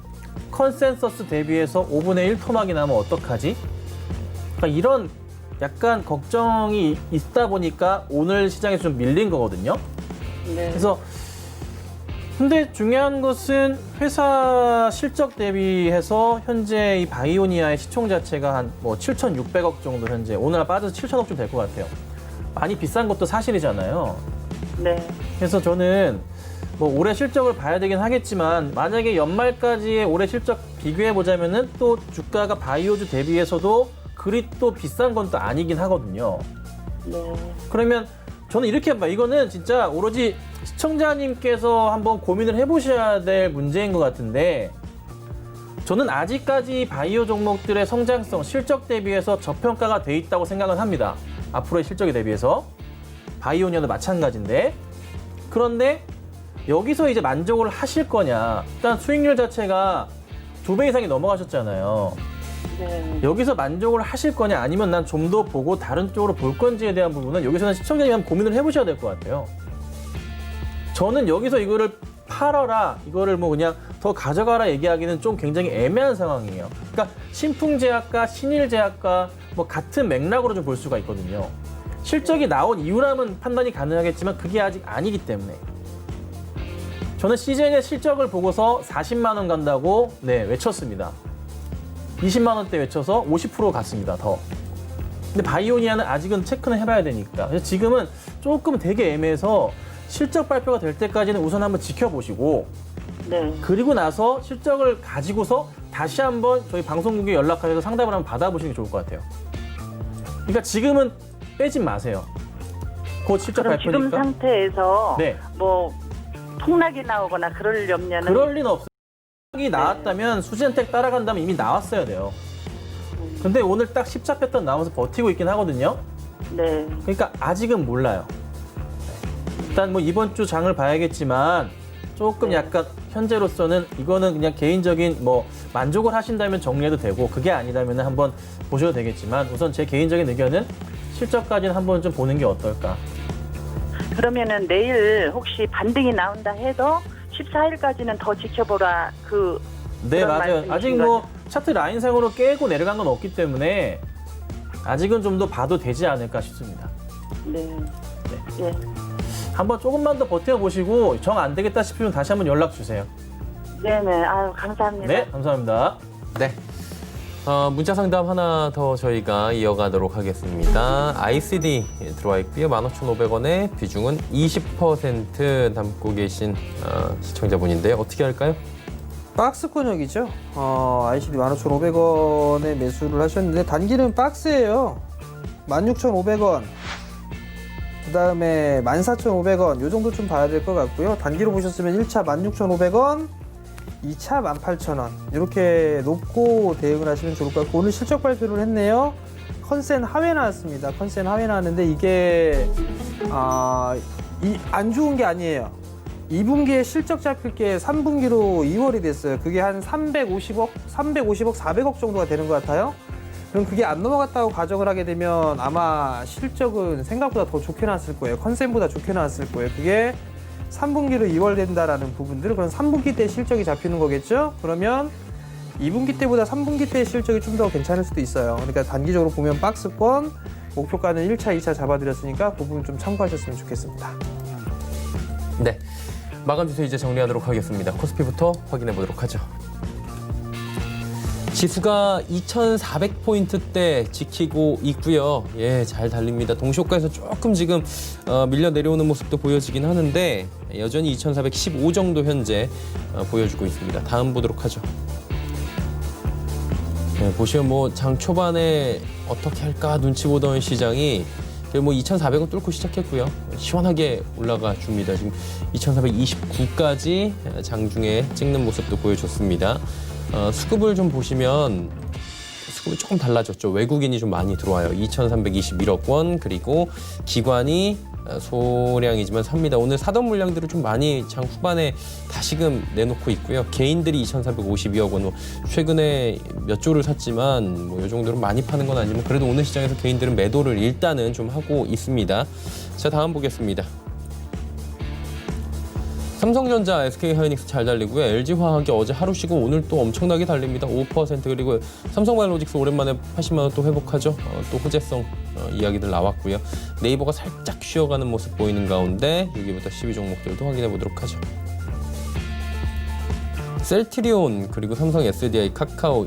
D: 컨센서스 대비해서 5분의 1 토막이 나면 어떡하지? 그러니까 이런 약간 걱정이 있다 보니까 오늘 시장에서 좀 밀린 거거든요.
F: 네.
D: 그래서 근데 중요한 것은 회사 실적 대비해서 현재 이 바이오니아의 시총 자체가 한 뭐 7,600억 정도 현재 오늘 빠져서 7,000억 좀 될 것 같아요. 많이 비싼 것도 사실이잖아요.
F: 네.
D: 그래서 저는 뭐 올해 실적을 봐야 되긴 하겠지만 만약에 연말까지의 올해 실적 비교해 보자면은 또 주가가 바이오주 대비해서도 그리 또 비싼 건 또 아니긴 하거든요.
F: 네.
D: 그러면 저는 이렇게 봐요. 이거는 진짜 오로지 시청자님께서 한번 고민을 해보셔야 될 문제인 것 같은데 저는 아직까지 바이오 종목들의 성장성, 실적 대비해서 저평가가 돼 있다고 생각은 합니다. 앞으로의 실적에 대비해서. 바이오니아도 마찬가지인데 그런데 여기서 이제 만족을 하실 거냐. 일단 수익률 자체가 2배 이상이 넘어가셨잖아요.
F: 네.
D: 여기서 만족을 하실 거냐 아니면 난 좀 더 보고 다른 쪽으로 볼 건지에 대한 부분은 여기서는 시청자님 한번 고민을 해보셔야 될 것 같아요. 저는 여기서 이거를 팔아라, 이거를 뭐 그냥 더 가져가라 얘기하기는 좀 굉장히 애매한 상황이에요. 그러니까 신풍제약과 신일제약과 뭐 같은 맥락으로 좀 볼 수가 있거든요. 실적이 나온 이후라면 판단이 가능하겠지만 그게 아직 아니기 때문에 저는 시즌의 실적을 보고서 40만 원 간다고 외쳤습니다. 20만 원대 외쳐서 50% 갔습니다. 더. 근데 바이오니아는 아직은 체크는 해봐야 되니까. 그래서 지금은 조금 되게 애매해서 실적 발표가 될 때까지는 우선 한번 지켜보시고
F: 네.
D: 그리고 나서 실적을 가지고서 다시 한번 저희 방송국에 연락하셔서 상담을 한번 받아보시는 게 좋을 것 같아요. 그러니까 지금은 빼진 마세요. 곧 실적
F: 그럼 지금
D: 발표니까.
F: 상태에서
D: 네.
F: 뭐 폭락이 나오거나 그럴 염려는
D: 그럴 리는 없어요. 실적이 나왔다면 수젠텍 따라간다면 이미 나왔어야 돼요. 근데 오늘 딱 10차 패턴 나오면서 버티고 있긴 하거든요.
F: 네.
D: 그러니까 아직은 몰라요. 일단 뭐 이번 주 장을 봐야겠지만 조금 약간 현재로서는 이거는 그냥 개인적인 뭐 만족을 하신다면 정리해도 되고 그게 아니다면 한번 보셔도 되겠지만 우선 제 개인적인 의견은 실적까지는 한번 좀 보는 게 어떨까.
F: 그러면은 내일 혹시 반등이 나온다 해도 14일까지는 더 지켜보라
D: 네,
F: 그런
D: 맞아요.
F: 말씀이신
D: 아직 뭐 차트 라인상으로 깨고 내려간 건 없기 때문에 아직은 좀 더 봐도 되지 않을까 싶습니다.
F: 네.
D: 네.
F: 예.
D: 한번 조금만 더 버텨보시고 정 안 되겠다 싶으면 다시 한번 연락 주세요.
F: 네네. 아유, 감사합니다.
D: 네, 감사합니다.
B: 네. 문자 상담 하나 더 저희가 이어가도록 하겠습니다. ICD 들어와 있고요. 15,500원에 비중은 20% 담고 계신 시청자분인데요. 어떻게 할까요?
C: 박스권역이죠. ICD 15,500원에 매수를 하셨는데 단기는 박스예요. 16,500원. 그 다음에 14,500원. 요 정도 좀 봐야 될 것 같고요. 단기로 보셨으면 1차 16,500원, 2차 18,000원. 이렇게 놓고 대응을 하시면 좋을 것 같고 오늘 실적 발표를 했네요. 컨센 하회 나왔습니다. 컨센 하회 나왔는데 이게 안 좋은 게 아니에요. 2분기에 실적 잡힐 게 3분기로 2월이 됐어요. 그게 한 350억, 400억 정도가 되는 것 같아요. 그럼 그게 안 넘어갔다고 가정을 하게 되면 아마 실적은 생각보다 더 좋게 나왔을 거예요. 컨센보다 좋게 나왔을 거예요. 그게 3분기로 2월 된다라는 부분들, 그럼 3분기 때 실적이 잡히는 거겠죠? 그러면 2분기 때보다 3분기 때 실적이 좀 더 괜찮을 수도 있어요. 그러니까 단기적으로 보면 박스권, 목표가는 1차, 2차 잡아드렸으니까 그 부분 좀 참고하셨으면 좋겠습니다.
B: 네. 마감 주소 이제 정리하도록 하겠습니다. 코스피부터 확인해 보도록 하죠. 지수가 2,400포인트대 지키고 있고요. 예, 잘 달립니다. 동시효과에서 조금 지금 밀려 내려오는 모습도 보여지긴 하는데 여전히 2,415 정도 현재 보여주고 있습니다. 다음 보도록 하죠. 네, 보시면 뭐 장 초반에 어떻게 할까 눈치 보던 시장이 뭐 2,400원 뚫고 시작했고요. 시원하게 올라가 줍니다. 지금 2,429까지 장중에 찍는 모습도 보여줬습니다. 수급을 좀 보시면 수급이 조금 달라졌죠. 외국인이 좀 많이 들어와요. 2,321억 원, 그리고 기관이 소량이지만 삽니다. 오늘 사던 물량들을 좀 많이 장 후반에 다시금 내놓고 있고요. 개인들이 2,452억 원, 최근에 몇 조를 샀지만 뭐 이 정도로 많이 파는 건 아니지만 그래도 오늘 시장에서 개인들은 매도를 일단은 좀 하고 있습니다. 자, 다음 보겠습니다. 삼성전자, SK하이닉스 잘 달리고요. LG화학이 어제 하루 쉬고 오늘 또 엄청나게 달립니다. 5%. 그리고 삼성바이오로직스 오랜만에 80만 원 또 회복하죠. 또 호재성 이야기들 나왔고요. 네이버가 살짝 쉬어가는 모습 보이는 가운데 여기부터 12종목들도 확인해 보도록 하죠. 셀트리온, 그리고 삼성 SDI, 카카오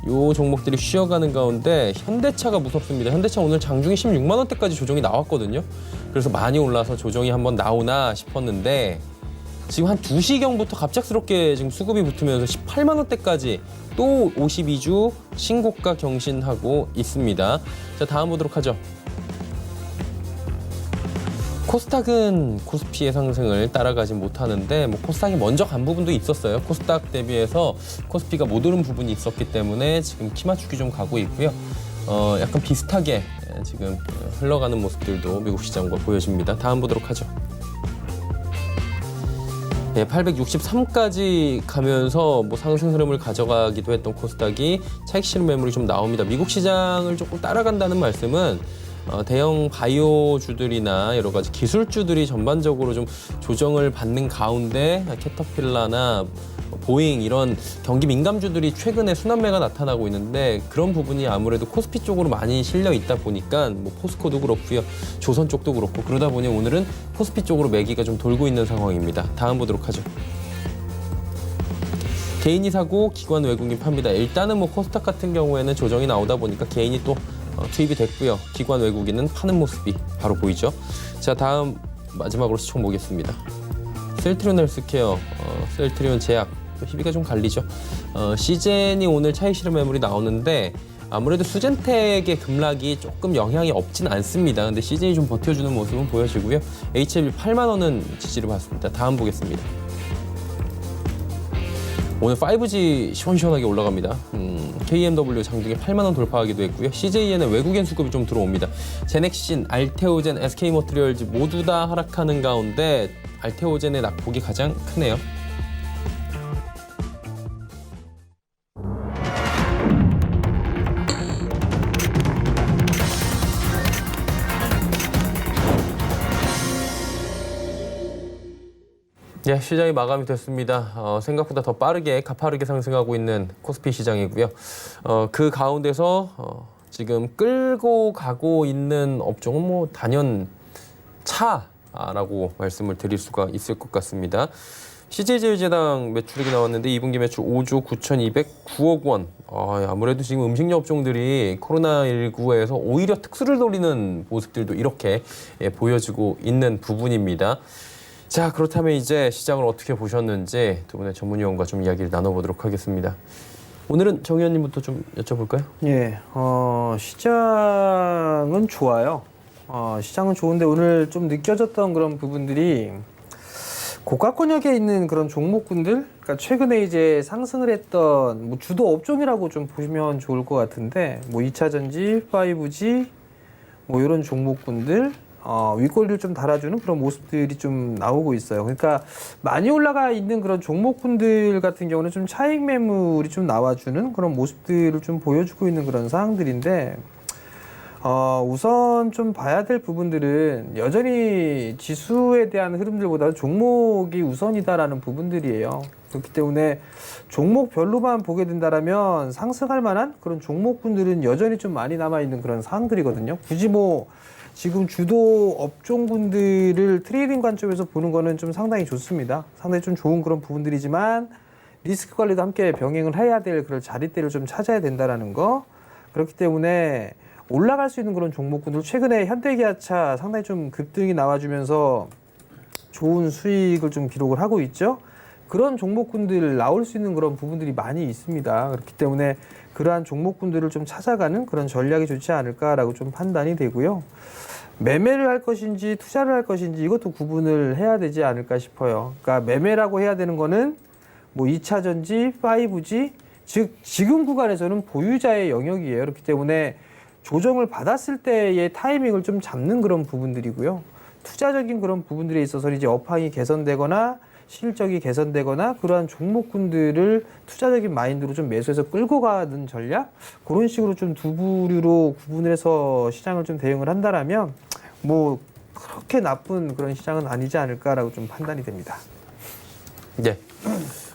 B: 요 종목들이 쉬어가는 가운데 현대차가 무섭습니다. 현대차 오늘 장중에 16만 원대까지 조정이 나왔거든요. 그래서 많이 올라서 조정이 한번 나오나 싶었는데 지금 한 2시경부터 갑작스럽게 지금 수급이 붙으면서 18만 원대까지 또 52주 신고가 경신하고 있습니다. 자, 다음 보도록 하죠. 코스닥은 코스피의 상승을 따라가지 못하는데 뭐 코스닥이 먼저 간 부분도 있었어요. 코스닥 대비해서 코스피가 못 오른 부분이 있었기 때문에 지금 키 맞추기 좀 가고 있고요. 약간 비슷하게 지금 흘러가는 모습들도 미국 시장과 보여집니다. 다음 보도록 하죠. 네, 863까지 가면서 뭐 상승 흐름을 가져가기도 했던 코스닥이 차익 실현 매물이 좀 나옵니다. 미국 시장을 조금 따라간다는 말씀은 대형 바이오주들이나 여러 가지 기술주들이 전반적으로 좀 조정을 받는 가운데 캐터필라나 보잉 이런 경기 민감주들이 최근에 순환매가 나타나고 있는데 그런 부분이 아무래도 코스피 쪽으로 많이 실려 있다 보니까 뭐 포스코도 그렇고요. 조선 쪽도 그렇고 그러다 보니 오늘은 코스피 쪽으로 매기가 좀 돌고 있는 상황입니다. 다음 보도록 하죠. 개인이 사고 기관 외국인 팝니다. 일단은 뭐 코스닥 같은 경우에는 조정이 나오다 보니까 개인이 또 투입이 됐고요. 기관 외국인은 파는 모습이 바로 보이죠. 자, 다음 마지막으로 시총 보겠습니다. 셀트리온 헬스케어, 셀트리온 제약, 희비가 좀 갈리죠. 시젠이 오늘 차익 실현 매물이 나오는데 아무래도 수젠텍의 급락이 조금 영향이 없진 않습니다. 근데 시젠이 좀 버텨주는 모습은 보여지고요. HLB 8만 원은 지지를 받습니다. 다음 보겠습니다. 오늘 5G 시원시원하게 올라갑니다. KMW 장중에 8만 원 돌파하기도 했고요. CJN의 외국인 수급이 좀 들어옵니다. 제넥신, 알테오젠, SK머티리얼즈 모두 다 하락하는 가운데 알테오젠의 낙폭이 가장 크네요. 네, 시장이 마감이 됐습니다. 생각보다 더 빠르게 가파르게 상승하고 있는 코스피 시장이고요. 그 가운데서 지금 끌고 가고 있는 업종은 뭐 단연 차라고 말씀을 드릴 수가 있을 것 같습니다. CJ제일제당 매출액이 나왔는데 2분기 매출 5조 9,209억 원. 아무래도 지금 음식료 업종들이 코로나19에서 오히려 특수를 노리는 모습들도 이렇게 보여지고 있는 부분입니다. 자, 그렇다면 이제 시장을 어떻게 보셨는지 두 분의 전문위원과 좀 이야기를 나눠보도록 하겠습니다. 오늘은 정 의원님부터 좀 여쭤볼까요?
C: 예, 시장은 좋아요. 시장은 좋은데 오늘 좀 느껴졌던 그런 부분들이 고가권역에 있는 그런 종목군들, 그러니까 최근에 이제 상승을 했던 뭐 주도 업종이라고 좀 보시면 좋을 것 같은데, 뭐 2차 전지, 5G, 뭐 이런 종목군들, 윗골을 좀 달아주는 그런 모습들이 좀 나오고 있어요. 그러니까 많이 올라가 있는 그런 종목군들 같은 경우는 좀 차익 매물이 좀 나와주는 그런 모습들을 좀 보여주고 있는 그런 사항들인데, 우선 좀 봐야 될 부분들은 여전히 지수에 대한 흐름들보다 종목이 우선이다라는 부분들이에요. 그렇기 때문에 종목별로만 보게 된다라면 상승할 만한 그런 종목군들은 여전히 좀 많이 남아있는 그런 사항들이거든요. 굳이 뭐 지금 주도 업종군들을 트레이딩 관점에서 보는 거는 좀 상당히 좋습니다. 상당히 좀 좋은 그런 부분들이지만 리스크 관리도 함께 병행을 해야 될 그런 자리대를 좀 찾아야 된다라는 거. 그렇기 때문에 올라갈 수 있는 그런 종목군들 최근에 현대기아차 상당히 좀 급등이 나와주면서 좋은 수익을 좀 기록을 하고 있죠. 그런 종목군들 나올 수 있는 그런 부분들이 많이 있습니다. 그렇기 때문에 그러한 종목군들을 좀 찾아가는 그런 전략이 좋지 않을까라고 좀 판단이 되고요. 매매를 할 것인지 투자를 할 것인지 이것도 구분을 해야 되지 않을까 싶어요. 그러니까 매매라고 해야 되는 거는 뭐 2차전지, 5G, 즉 지금 구간에서는 보유자의 영역이에요. 그렇기 때문에 조정을 받았을 때의 타이밍을 좀 잡는 그런 부분들이고요. 투자적인 그런 부분들에 있어서 이제 업황이 개선되거나 실적이 개선되거나 그러한 종목군들을 투자적인 마인드로 좀 매수해서 끌고 가는 전략, 그런 식으로 좀 두 부류로 구분을 해서 시장을 좀 대응을 한다라면 뭐 그렇게 나쁜 그런 시장은 아니지 않을까라고 좀 판단이 됩니다.
B: 네.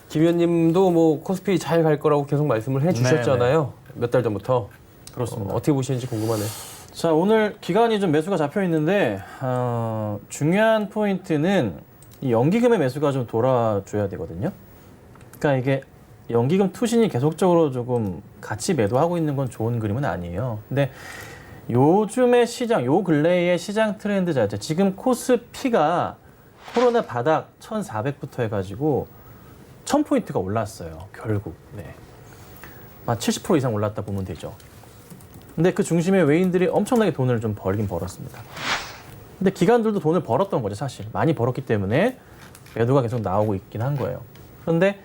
B: 김 의원님도 뭐 코스피 잘 갈 거라고 계속 말씀을 해주셨잖아요. 몇 달 전부터.
D: 그렇습니다.
B: 어떻게 보시는지 궁금하네요.
D: 자, 오늘 기간이 좀 매수가 잡혀 있는데 중요한 포인트는 이 연기금의 매수가 좀 돌아줘야 되거든요. 그러니까 이게 연기금 투신이 계속적으로 조금 같이 매도하고 있는 건 좋은 그림은 아니에요. 근데 요즘의 시장, 요 근래의 시장 트렌드 자체, 지금 코스피가 코로나 바닥 1,400부터 해가지고 1,000포인트가 올랐어요. 결국. 네. 한 70% 이상 올랐다 보면 되죠. 근데 그 중심에 외인들이 엄청나게 돈을 좀 벌긴 벌었습니다. 근데 기관들도 돈을 벌었던 거죠, 사실. 많이 벌었기 때문에 매도가 계속 나오고 있긴 한 거예요. 그런데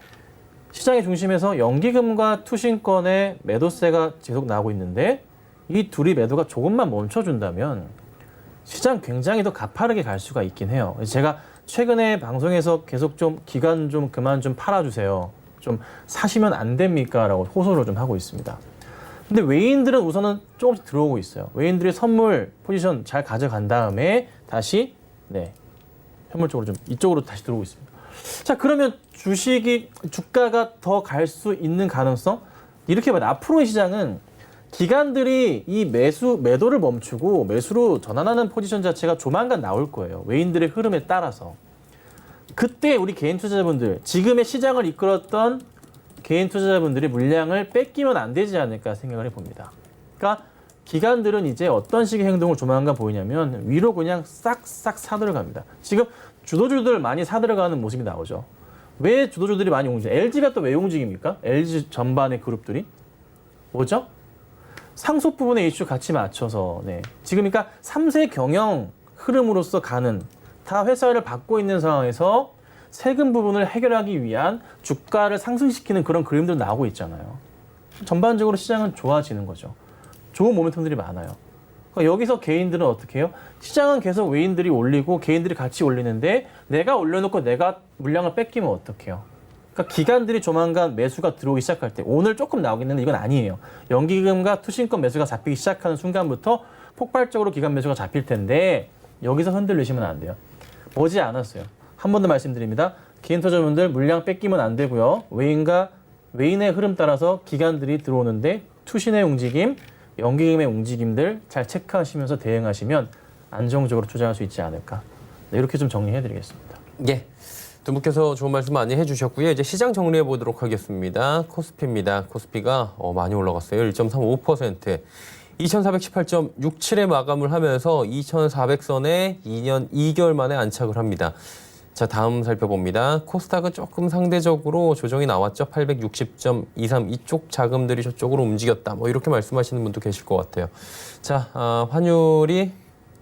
D: 시장의 중심에서 연기금과 투신권의 매도세가 계속 나오고 있는데 이 둘이 매도가 조금만 멈춰준다면 시장 굉장히 더 가파르게 갈 수가 있긴 해요. 제가 최근에 방송에서 계속 좀 기관 좀 그만 좀 팔아주세요. 좀 사시면 안 됩니까? 라고 호소를 좀 하고 있습니다. 근데 외인들은 우선은 조금씩 들어오고 있어요. 외인들이 선물 포지션 잘 가져간 다음에 다시 현물 쪽으로 좀 이쪽으로 다시 들어오고 있습니다. 자, 그러면 주가가 더 갈 수 있는 가능성? 이렇게 봐요. 앞으로의 시장은 기관들이 이 매도를 멈추고 매수로 전환하는 포지션 자체가 조만간 나올 거예요. 외인들의 흐름에 따라서. 그때 우리 개인 투자자분들, 지금의 시장을 이끌었던 개인 투자자분들이 물량을 뺏기면 안 되지 않을까 생각을 해봅니다. 그러니까 기관들은 이제 어떤 식의 행동을 조만간 보이냐면 위로 그냥 싹싹 사들어갑니다. 지금 주도주들 많이 사들어가는 모습이 나오죠. 왜 주도주들이 많이 움직여요? LG가 또 왜 움직입니까? LG 전반의 그룹들이 뭐죠? 상속 부분의 이슈 같이 맞춰서 지금 그러니까 3세 경영 흐름으로서 가는 다 회사를 받고 있는 상황에서 세금 부분을 해결하기 위한 주가를 상승시키는 그런 그림도 나오고 있잖아요. 전반적으로 시장은 좋아지는 거죠. 좋은 모멘텀들이 많아요. 그러니까 여기서 개인들은 어떻게 해요? 시장은 계속 외인들이 올리고 개인들이 같이 올리는데 내가 올려놓고 내가 물량을 뺏기면 어떡해요? 그러니까 기관들이 조만간 매수가 들어오기 시작할 때 오늘 조금 나오긴 했는데 이건 아니에요. 연기금과 투신권 매수가 잡히기 시작하는 순간부터 폭발적으로 기관 매수가 잡힐 텐데 여기서 흔들리시면 안 돼요. 머지 않았어요. 한 번 더 말씀드립니다. 개인 투자자분들 물량 뺏기면 안 되고요. 외인의 흐름 따라서 기관들이 들어오는데 투신의 움직임, 연기금의 움직임들 잘 체크하시면서 대응하시면 안정적으로 투자할 수 있지 않을까. 이렇게 좀 정리해드리겠습니다.
B: 예. 두 분께서 좋은 말씀 많이 해주셨고요. 이제 시장 정리해 보도록 하겠습니다. 코스피입니다. 코스피가 많이 올라갔어요. 1.35%. 2418.67에 마감을 하면서 2400선에 2년 2개월 만에 안착을 합니다. 자, 다음 살펴봅니다. 코스닥은 조금 상대적으로 조정이 나왔죠. 860.23 이쪽 자금들이 저쪽으로 움직였다. 뭐 이렇게 말씀하시는 분도 계실 것 같아요. 자, 환율이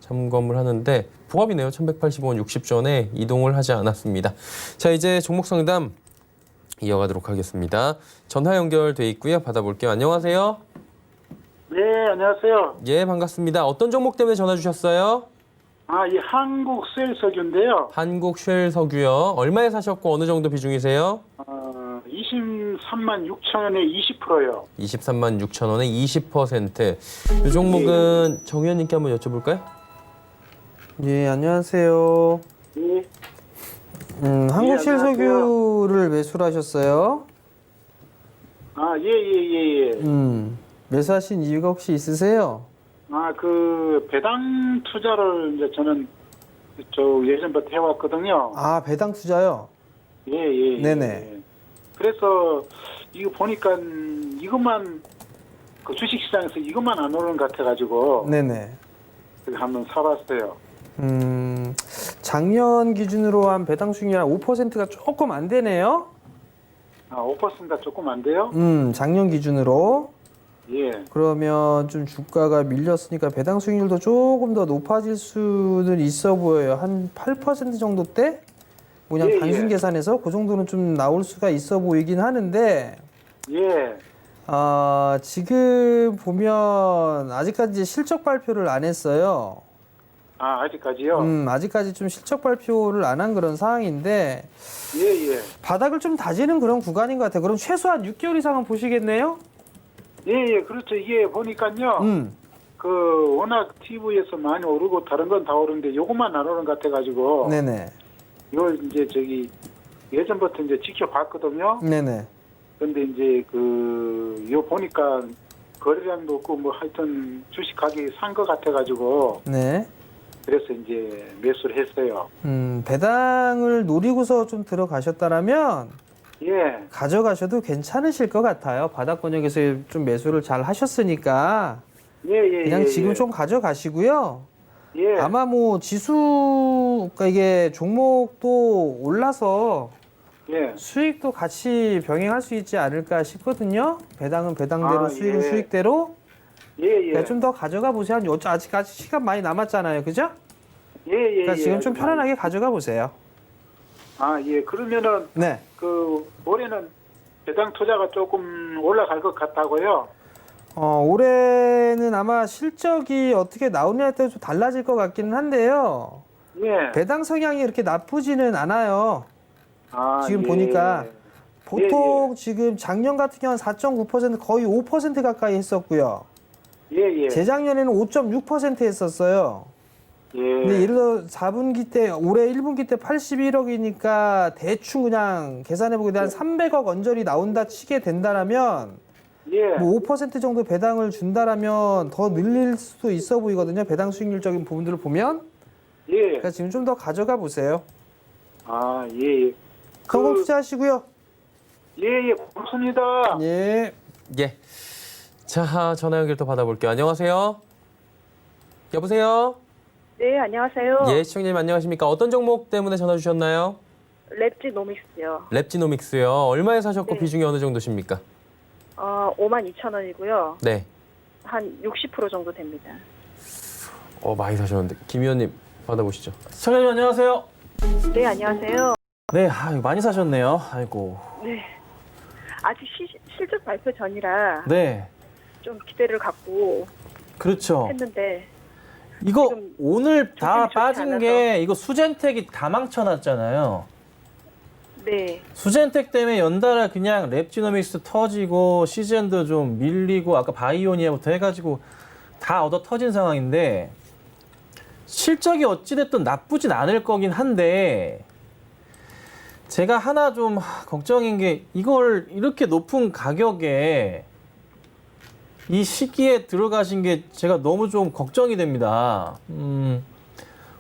B: 점검을 하는데 보합이네요. 1180원 60전에 이동을 하지 않았습니다. 자, 이제 종목 상담 이어가도록 하겠습니다. 전화 연결돼 있고요. 받아볼게요. 안녕하세요.
H: 네, 안녕하세요.
B: 예, 반갑습니다. 어떤 종목 때문에 전화 주셨어요?
H: 이 한국셀석유인데요.
B: 한국쉘석유요. 얼마에 사셨고 어느 정도 비중이세요?
H: 23만 6천 원에 20%요.
B: 23만 6천 원에 20%. 이 종목은 정 의원님께 한번 여쭤볼까요?
C: 예, 안녕하세요.
H: 네.
C: 한국실석유를 매수를 하셨어요?
H: 예.
C: 매수하신 이유가 혹시 있으세요?
H: 배당 투자를 이제 저는 예전부터 해왔거든요.
C: 배당 투자요?
H: 예.
C: 네네.
H: 그래서 이거 보니까 이것만 그 주식시장에서 이것만 안 오르는 것 같아가지고
C: 네네.
H: 한번 사봤어요.
C: 작년 기준으로 한 배당 수익률 한 5%가 조금 안 되네요.
H: 아, 5%가 조금 안 돼요?
C: 작년 기준으로.
H: 예.
C: 그러면 좀 주가가 밀렸으니까 배당 수익률도 조금 더 높아질 수는 있어 보여요. 한 8% 정도대? 그냥
H: 예,
C: 단순
H: 예.
C: 계산해서 그 정도는 좀 나올 수가 있어 보이긴 하는데,
H: 예.
C: 지금 보면 아직까지 실적 발표를 안 했어요.
H: 아, 아직까지요?
C: 아직까지 좀 실적 발표를 안 한 그런 상황인데,
H: 예, 예.
C: 바닥을 좀 다지는 그런 구간인 것 같아요. 그럼 최소한 6개월 이상은 보시겠네요?
H: 예, 예. 그렇죠. 이게 보니까요. 그 워낙 TV에서 많이 오르고 다른 건 다 오르는데 요것만 안 오르는 것 같아가지고
C: 네네.
H: 이걸 이제 저기 예전부터 이제 지켜봤거든요.
C: 네네.
H: 근데 이제 요 보니까 거래량도 없고 뭐 하여튼 주식 가격이 산 것 같아가지고
C: 네.
H: 그래서 이제 매수를 했어요.
C: 배당을 노리고서 좀 들어가셨다라면
H: 예,
C: 가져가셔도 괜찮으실 것 같아요. 바닥권역에서 좀 매수를 잘 하셨으니까
H: 예, 예.
C: 그냥
H: 예,
C: 지금
H: 예.
C: 좀 가져가시고요.
H: 예.
C: 아마 뭐 지수가 이게 종목도 올라서
H: 예.
C: 수익도 같이 병행할 수 있지 않을까 싶거든요. 배당은 배당대로,
H: 아,
C: 수익은
H: 예.
C: 수익대로.
H: 예, 예.
C: 좀 더 가져가 보세요. 아직까지 시간 많이 남았잖아요. 그죠?
H: 예, 예.
C: 그러니까
H: 예.
C: 지금 좀 편안하게 가져가 보세요.
H: 아, 예. 그러면은
C: 네.
H: 그 올해는 배당 투자가 조금 올라갈 것 같다고요.
C: 올해는 아마 실적이 어떻게 나오냐에 따라 좀 달라질 것 같기는 한데요.
H: 예.
C: 배당 성향이 이렇게 나쁘지는 않아요.
H: 아,
C: 지금
H: 예.
C: 보니까 보통
H: 예, 예.
C: 지금 작년 같은 경우는 4.9% 거의 5% 가까이 했었고요.
H: 예, 예.
C: 재작년에는 5.6% 했었어요.
H: 예.
C: 근데 예를 들어 4분기 때 올해 1분기 때 81억이니까 대충 그냥 계산해보게 한 300억 언저리 나온다 치게 된다라면
H: 예.
C: 뭐 5% 정도 배당을 준다라면 더 늘릴 수도 있어 보이거든요. 배당 수익률적인 부분들을 보면.
H: 예.
C: 그러니까 지금 좀 더 가져가 보세요.
H: 아, 예.
C: 성공 투자하시고요.
H: 예, 예. 고맙습니다.
C: 예.
B: 예. 자, 전화 연결 또 받아볼게요. 안녕하세요. 여보세요?
F: 네, 안녕하세요.
B: 예, 시청자님 안녕하십니까? 어떤 종목 때문에 전화 주셨나요?
F: 랩지노믹스요.
B: 랩지노믹스요. 얼마에 사셨고
F: 네.
B: 비중이 어느 정도십니까?
F: 52,000원이고요.
B: 네.
F: 한 60% 정도 됩니다.
B: 많이 사셨는데. 김 의원님 받아보시죠.
D: 시청자님 안녕하세요.
F: 네, 안녕하세요.
D: 네, 이거 많이 사셨네요. 아이고.
F: 네. 아직 실적 발표 전이라
D: 네,
F: 좀 기대를 갖고
D: 그렇죠.
F: 했는데
D: 이거
F: 지금
D: 오늘 다
F: 좋지
D: 빠진
F: 않아서.
D: 게 이거 수젠텍이 다 망쳐놨잖아요.
F: 네.
D: 수젠텍 때문에 연달아 그냥 랩지노믹스 터지고 시젠도 좀 밀리고 아까 바이오니아부터 해가지고 다 얻어 터진 상황인데 실적이 어찌됐든 나쁘진 않을 거긴 한데 제가 하나 좀 걱정인 게 이걸 이렇게 높은 가격에 이 시기에 들어가신 게 제가 너무 좀 걱정이 됩니다.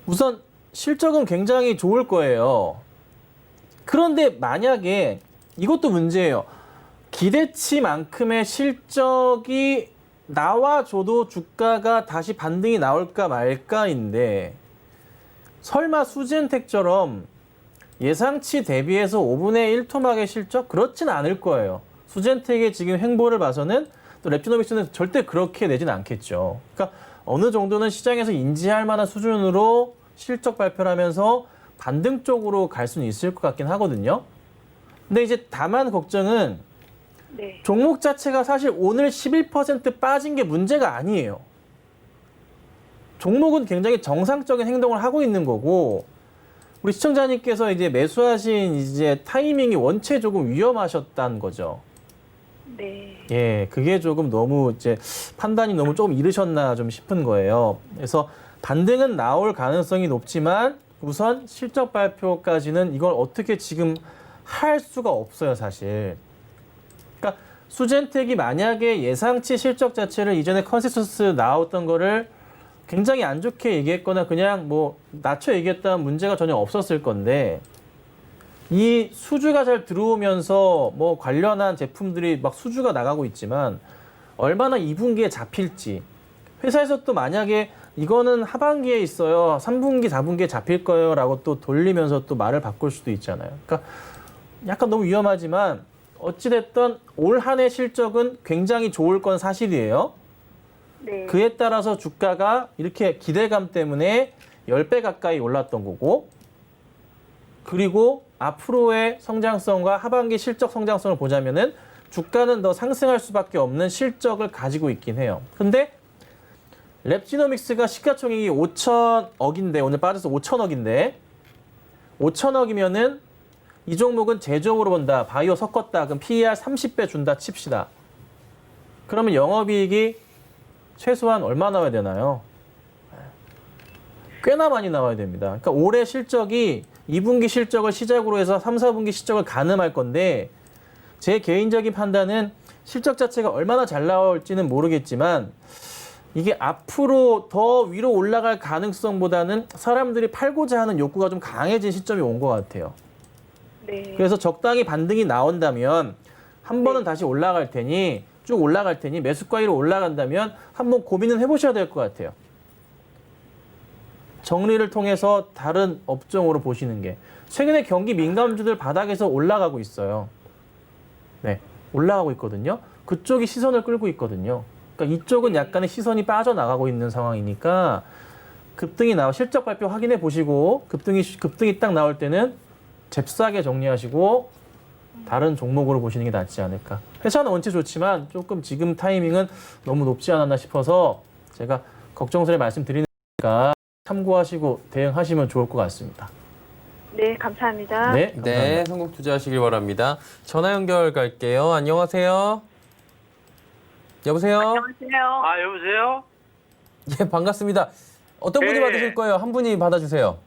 D: 우선 실적은 굉장히 좋을 거예요. 그런데 만약에 이것도 문제예요. 기대치만큼의 실적이 나와줘도 주가가 다시 반등이 나올까 말까인데 설마 수젠텍처럼 예상치 대비해서 5분의 1 토막의 실적? 그렇진 않을 거예요. 수젠텍의 지금 행보를 봐서는 또 랩지노믹스는 절대 그렇게 내진 않겠죠. 그러니까 어느 정도는 시장에서 인지할 만한 수준으로 실적 발표를 하면서 반등 쪽으로 갈 수는 있을 것 같긴 하거든요. 근데 이제 다만 걱정은
F: 네.
D: 종목 자체가 사실 오늘 11% 빠진 게 문제가 아니에요. 종목은 굉장히 정상적인 행동을 하고 있는 거고 우리 시청자님께서 이제 매수하신 이제 타이밍이 원체 조금 위험하셨다는 거죠.
F: 네.
D: 예, 그게 조금 너무 이제 판단이 너무 조금 이르셨나 좀 싶은 거예요. 그래서 반등은 나올 가능성이 높지만 우선 실적 발표까지는 이걸 어떻게 지금 할 수가 없어요, 사실. 그러니까 수젠텍이 만약에 예상치 실적 자체를 이전에 컨센서스 나왔던 거를 굉장히 안 좋게 얘기했거나 그냥 뭐 낮춰 얘기했다면 문제가 전혀 없었을 건데 이 수주가 잘 들어오면서 뭐 관련한 제품들이 막 수주가 나가고 있지만 얼마나 2분기에 잡힐지 회사에서 또 만약에 이거는 하반기에 있어요. 3분기, 4분기에 잡힐 거예요. 라고 또 돌리면서 또 말을 바꿀 수도 있잖아요. 그러니까 약간 너무 위험하지만 어찌됐든 올 한 해 실적은 굉장히 좋을 건 사실이에요.
F: 네.
D: 그에 따라서 주가가 이렇게 기대감 때문에 10배 가까이 올랐던 거고 그리고 앞으로의 성장성과 하반기 실적 성장성을 보자면은 주가는 더 상승할 수밖에 없는 실적을 가지고 있긴 해요. 근데 랩지노믹스가 시가총액이 5천억인데 오늘 빠져서 5천억인데 5천억이면은 이 종목은 제조업으로 본다. 바이오 섞었다. 그럼 PER 30배 준다 칩시다. 그러면 영업이익이 최소한 얼마 나와야 되나요? 꽤나 많이 나와야 됩니다. 그러니까 올해 실적이 2분기 실적을 시작으로 해서 3, 4분기 실적을 가늠할 건데 제 개인적인 판단은 실적 자체가 얼마나 잘 나올지는 모르겠지만 이게 앞으로 더 위로 올라갈 가능성보다는 사람들이 팔고자 하는 욕구가 좀 강해진 시점이 온 것 같아요.
F: 네.
D: 그래서 적당히 반등이 나온다면 한 번은 다시 올라갈 테니 쭉 올라갈 테니 매수가 위로 올라간다면 한번 고민은 해보셔야 될 것 같아요. 정리를 통해서 다른 업종으로 보시는 게 최근에 경기 민감주들 바닥에서 올라가고 있어요. 네, 올라가고 있거든요. 그쪽이 시선을 끌고 있거든요. 그러니까 이쪽은 약간의 시선이 빠져나가고 있는 상황이니까 급등이 나와 실적 발표 확인해 보시고 급등이 딱 나올 때는 잽싸게 정리하시고 다른 종목으로 보시는 게 낫지 않을까. 회사는 원체 좋지만 조금 지금 타이밍은 너무 높지 않았나 싶어서 제가 걱정스레 말씀드리니까 참고하시고 대응하시면 좋을 것 같습니다.
F: 네, 감사합니다.
D: 네, 감사합니다.
B: 네, 성공 투자하시길 바랍니다. 전화 연결 갈게요. 안녕하세요. 여보세요?
I: 안녕하세요. 아, 여보세요?
B: 예, 반갑습니다. 어떤 분이
I: 예.
B: 받으실 거예요? 한 분이 받아주세요.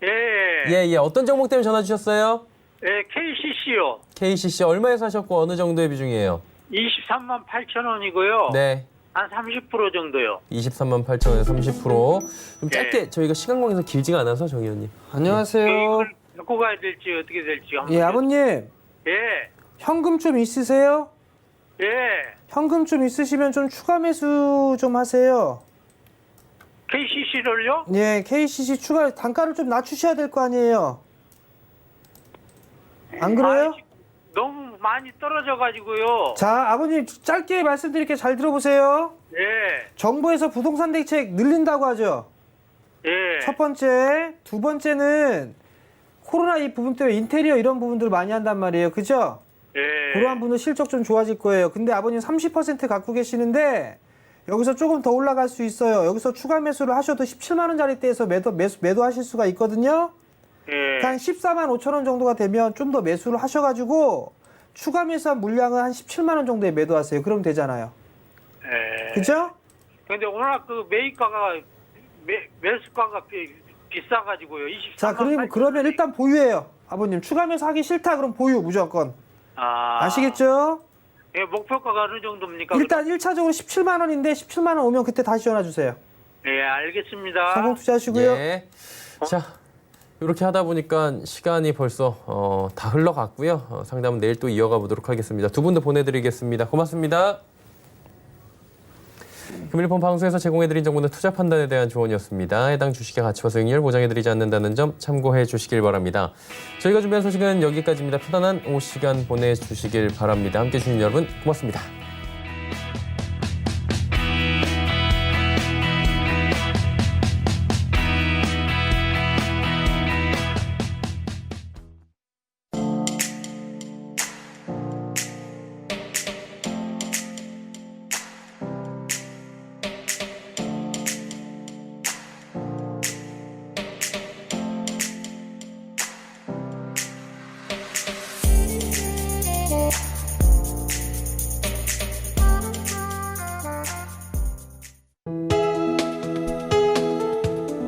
I: 예.
B: 예. 어떤 종목 때문에 전화 주셨어요?
I: 예, KCC요.
B: KCC 얼마에 사셨고 어느 정도의 비중이에요?
I: 23만 8천 원이고요.
B: 네.
I: 한 30% 정도요.
B: 23만 8천 원에 30%. 좀 짧게 저희가 시간 관계에서 길지가 않아서 정 의원님.
C: 안녕하세요.
I: 이걸 갖고 가야 될지 어떻게 될지. 한번
C: 예, 아버님.
I: 예.
C: 현금 좀 있으세요?
I: 예.
C: 현금 좀 있으시면 좀 추가 매수 좀 하세요.
I: KCC를요?
C: 예, KCC 추가 단가를 좀 낮추셔야 될 거 아니에요. 안 그래요?
I: 너무 많이 떨어져 가지고요.
C: 자, 아버님 짧게 말씀드릴게요. 잘 들어보세요.
I: 예.
C: 정부에서 부동산 대책 늘린다고 하죠.
I: 예.
C: 첫 번째, 두 번째는 코로나 이 부분 때문에 인테리어 이런 부분들 많이 한단 말이에요. 그죠?
I: 예.
C: 그러한 분은 실적 좀 좋아질 거예요. 근데 아버님 30% 갖고 계시는데 여기서 조금 더 올라갈 수 있어요. 여기서 추가 매수를 하셔도 17만 원짜리대에서 매도하실 수가 있거든요.
I: 예.
C: 한 14만 5천 원 정도가 되면 좀 더 매수를 하셔가지고 추가 매수한 물량은 한 17만 원 정도에 매도하세요. 그럼 되잖아요.
I: 예.
C: 그죠?
I: 근데 워낙 그 매입가가 매수가가 비싸 가지고요. 23만
C: 자, 그러면 일단 보유해요. 아버님 추가 매수 하기 싫다 그럼 보유 무조건. 아시겠죠?
I: 예, 목표가가 어느 정도입니까?
C: 일단 1차적으로 17만 원인데 17만 원 오면 그때 다시 전화 주세요.
I: 예, 알겠습니다.
C: 성공 투자하시고요.
B: 예. 자, 이렇게 하다 보니까 시간이 벌써 다 흘러갔고요. 상담은 내일 또 이어가 보도록 하겠습니다. 두 분도 보내드리겠습니다. 고맙습니다. 금일폰 방송에서 제공해드린 정보는 투자 판단에 대한 조언이었습니다. 해당 주식의 가치와 수익률 보장해드리지 않는다는 점 참고해 주시길 바랍니다. 저희가 준비한 소식은 여기까지입니다. 편안한 오후 시간 보내주시길 바랍니다. 함께해 주신 여러분 고맙습니다.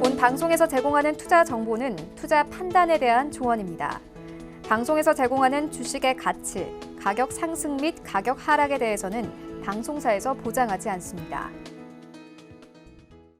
J: 본 방송에서 제공하는 투자 정보는 투자 판단에 대한 조언입니다. 방송에서 제공하는 주식의 가치, 가격 상승 및 가격 하락에 대해서는 방송사에서 보장하지 않습니다.